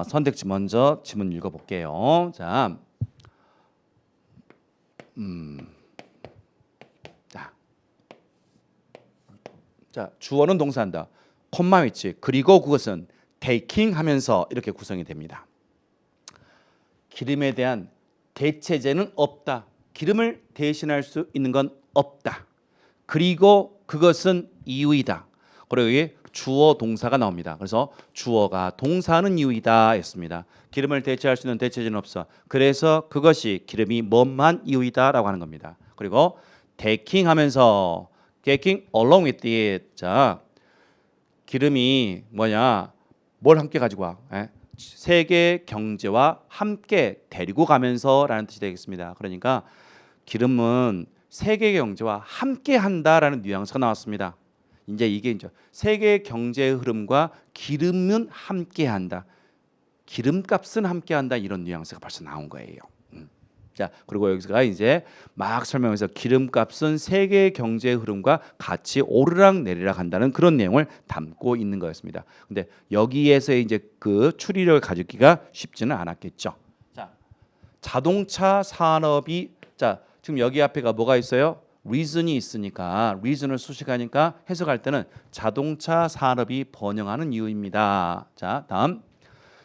선택지 먼저 지문 읽어볼게요. 자, 주어는 동사한다. 콤마 위치 그리고 그것은 taking 하면서 이렇게 구성이 됩니다. 기름에 대한 대체제는 없다. 기름을 대신할 수 있는 건 없다. 그리고 그것은 이유이다. 그리고 여기 주어 동사가 나옵니다. 그래서 주어가 동사는 이유이다 했습니다. 기름을 대체할 수 있는 대체제는 없어. 그래서 그것이 기름이 뭐만 이유이다라고 하는 겁니다. 그리고 taking 하면서 taking along with it. 자, 기름이 뭘 함께 가지고 와? 세계 경제와 함께 데리고 가면서라는 뜻이 되겠습니다. 그러니까 기름은 세계 경제와 함께 한다라는 뉘앙스가 나왔습니다. 이제 이게 세계 경제의 흐름과 기름은 함께 한다. 기름값은 함께 한다 이런 뉘앙스가 벌써 나온 거예요. 자, 그리고 여기서가 이제 막 설명해서 기름값은 세계 경제 흐름과 같이 오르락 내리락 한다는 그런 내용을 담고 있는 거였습니다. 근데 여기에서 이제 그 추리력을 가지기가 쉽지는 않았겠죠. 자, 자동차 산업이 자, 지금 여기 앞에가 뭐가 있어요? reason이 있으니까 reason을 수식하니까 해석할 때는 자동차 산업이 번영하는 이유입니다. 자, 다음.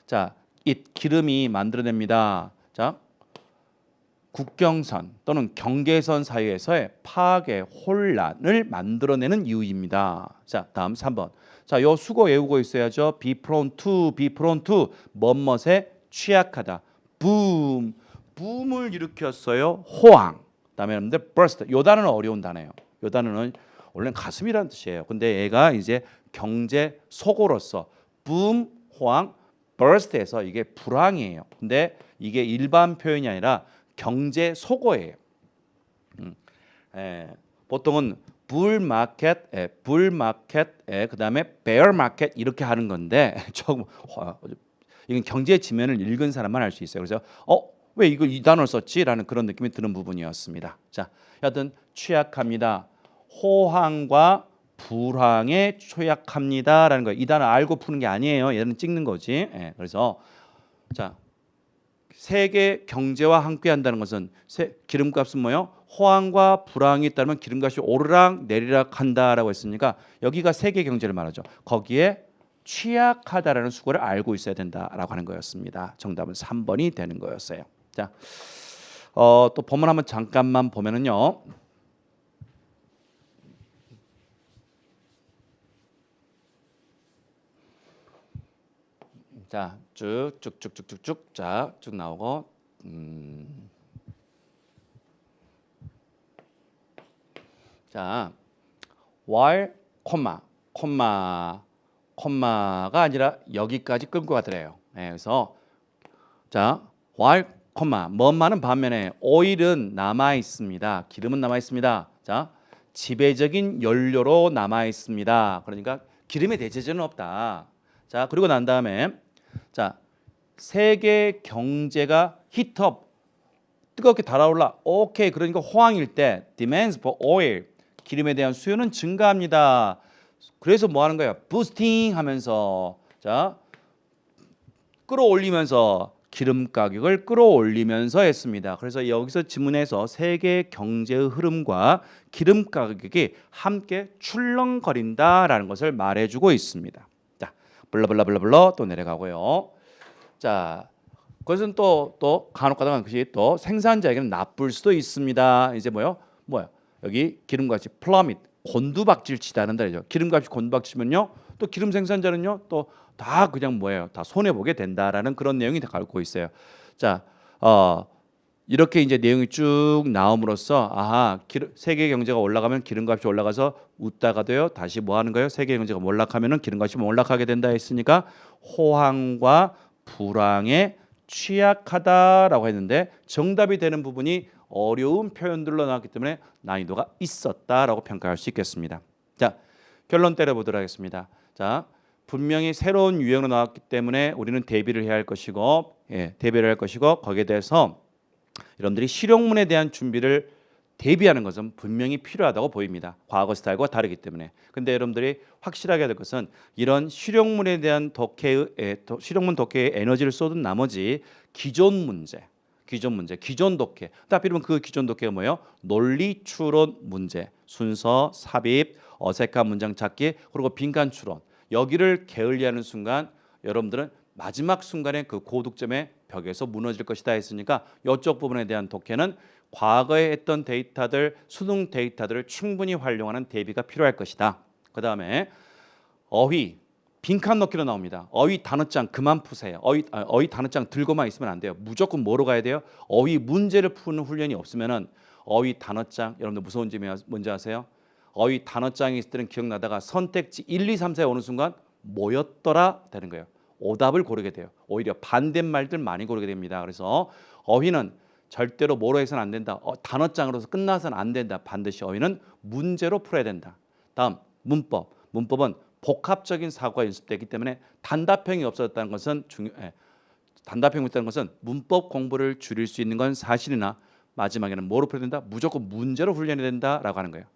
자, 이 기름이 만들어냅니다. 자, 국경선 또는 경계선 사이에서의 파괴, 혼란을 만들어내는 이유입니다. 자, 다음 3번. 자, 요 수거 외우고 있어야죠. be prone to 뭐뭇에 취약하다. boom, 붐을 일으켰어요. 호황. 그다음에 여러분들 burst. 요 단어는 어려운 단어예요. 요 단어는 원래는 가슴이라는 뜻이에요. 근데 얘가 이제 경제 속어로서 boom, 호황, burst에서 이게 불황이에요. 근데 이게 일반 표현이 아니라 경제 속어예요. 보통은 불마켓, 그다음에 베어마켓 이렇게 하는 건데 조금 이건 경제 지면을 읽은 사람만 알 수 있어요. 그래서 왜 이걸 이 단어를 썼지라는 그런 느낌이 드는 부분이었습니다. 자, 여하튼 취약합니다. 호황과 불황에 취약합니다라는 거예요. 이 단어 알고 푸는 게 아니에요. 얘는 찍는 거지. 그래서 자. 세계 경제와 함께한다는 것은 기름값은 뭐요? 호황과 불황이 있다면 기름값이 오르락 내리락 한다라고 했으니까 여기가 세계 경제를 말하죠. 거기에 취약하다라는 수고를 알고 있어야 된다라고 하는 거였습니다. 정답은 3번이 되는 거였어요. 자, 또 본문 한번 잠깐만 보면은요. 자, 쭉쭉쭉쭉쭉 자, 쭉 나오고 자, while, 콤마가 아니라 여기까지 끌고 가더래요. 그래서 자, while, 뭐만은 반면에 oil은 남아 있습니다. 기름은 남아 있습니다. 자, 지배적인 연료로 남아 있습니다. 그러니까 기름의 대체제는 없다. 자, 그리고 난 다음에 자, 세계 경제가 히트업 뜨겁게 달아올라. 오케이. 그러니까 호황일 때 demands for oil 기름에 대한 수요는 증가합니다. 그래서 뭐 하는 거예요? 부스팅 하면서 자, 끌어올리면서 기름 가격을 끌어올리면서 했습니다. 그래서 여기서 지문에서 세계 경제의 흐름과 기름 가격이 함께 출렁거린다라는 것을 말해주고 있습니다. 자, 블러블러블러블러 또 내려가고요. 자, 그것은 또 간혹가다가 그것이 또 생산자에게는 나쁠 수도 있습니다. 이제 뭐요? 여기 기름값이 플러밋 곤두박질 치다는 말이죠. 기름값이 곤두박치면요, 또 기름 생산자는요, 또 다 그냥 다 손해 보게 된다라는 그런 내용이 다 갖고 있어요. 자, 이렇게 이제 내용이 쭉 나옴으로써 세계 경제가 올라가면 기름값이 올라가서 웃다가 돼요. 다시 뭐 하는 거예요? 세계 경제가 몰락하면은 기름값이 몰락하게 된다 했으니까 호황과 불황에 취약하다라고 했는데 정답이 되는 부분이 어려운 표현들로 나왔기 때문에 난이도가 있었다라고 평가할 수 있겠습니다. 자, 결론 때려보도록 하겠습니다. 자, 분명히 새로운 유행으로 나왔기 때문에 우리는 대비를 해야 할 것이고, 대비를 할 것이고 거기에 대해서 여러분들이 실용문에 대한 준비를 대비하는 것은 분명히 필요하다고 보입니다. 과거 스타일과 다르기 때문에. 근데 여러분들이 확실하게 될 것은 이런 실용문에 대한 실용문 독해에 에너지를 쏟은 나머지 기존 독해. 하필이면 그 기존 독해가 뭐예요? 논리 추론 문제, 순서, 삽입, 어색한 문장 찾기, 그리고 빈칸 추론. 여기를 게을리하는 순간 여러분들은 마지막 순간에 그 고득점의 벽에서 무너질 것이다 했으니까 이쪽 부분에 대한 독해는 과거에 했던 데이터들, 수능 데이터들을 충분히 활용하는 대비가 필요할 것이다. 그 다음에 어휘, 빈칸 넣기로 나옵니다. 어휘 단어장 그만 푸세요. 어휘 단어장 들고만 있으면 안 돼요. 무조건 뭐로 가야 돼요? 어휘 문제를 푸는 훈련이 없으면은 어휘 단어장, 여러분들 무서운 점이 뭔지 아세요? 어휘 단어장이 있을 때는 기억나다가 선택지 1, 2, 3, 4에 오는 순간 뭐였더라 되는 거예요. 오답을 고르게 돼요. 오히려 반대말들 많이 고르게 됩니다. 그래서 어휘는 절대로 뭐로 해서는 안 된다. 단어장으로서 끝나서는 안 된다. 반드시 어휘는 문제로 풀어야 된다. 다음 문법. 문법은 복합적인 사고가 연습되기 때문에 단답형이 없어졌다는 것은 단답형이 있다는 것은 문법 공부를 줄일 수 있는 건 사실이나 마지막에는 뭐로 표현된다? 무조건 문제로 훈련이 된다라고 하는 거예요.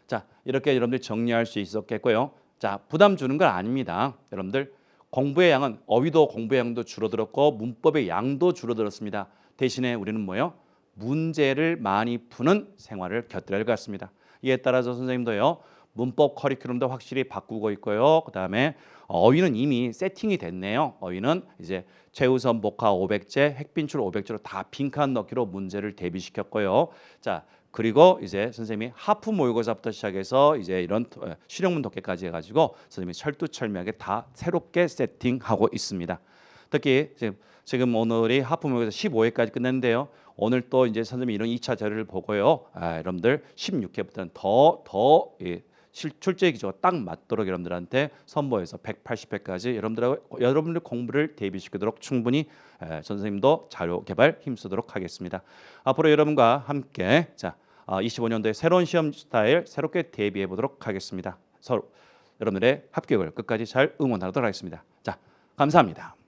자, 이렇게 여러분들 정리할 수 있었겠고요. 자, 부담 주는 건 아닙니다. 여러분들 공부의 양은 어휘도 공부의 양도 줄어들었고 문법의 양도 줄어들었습니다. 대신에 우리는 뭐예요? 문제를 많이 푸는 생활을 곁들여야 할 것 같습니다. 이에 따라서 선생님도요. 문법 커리큘럼도 확실히 바꾸고 있고요. 그다음에 어휘는 이미 세팅이 됐네요. 어휘는 이제 최우선 복화 500제, 핵빈출 500제로 다 빈칸 넣기로 문제를 대비시켰고요. 자, 그리고 이제 선생님이 하프 모의고사부터 시작해서 이제 이런 실용문 독해까지 해가지고 선생님이 철두철미하게 다 새롭게 세팅하고 있습니다. 특히 지금 오늘이 하프 모의고사 15회까지 끝냈는데요. 오늘 또 이제 선생님이 이런 2차 자료를 보고요. 여러분들 16회부터는 더 출제 기조가 딱 맞도록 여러분들한테 선보여서 180회까지 여러분들 공부를 대비시키도록 충분히 선생님도 자료 개발 힘쓰도록 하겠습니다. 앞으로 여러분과 함께 25년도에 새로운 시험 스타일 새롭게 대비해 보도록 하겠습니다. 서로 여러분들의 합격을 끝까지 잘 응원하도록 하겠습니다. 자, 감사합니다.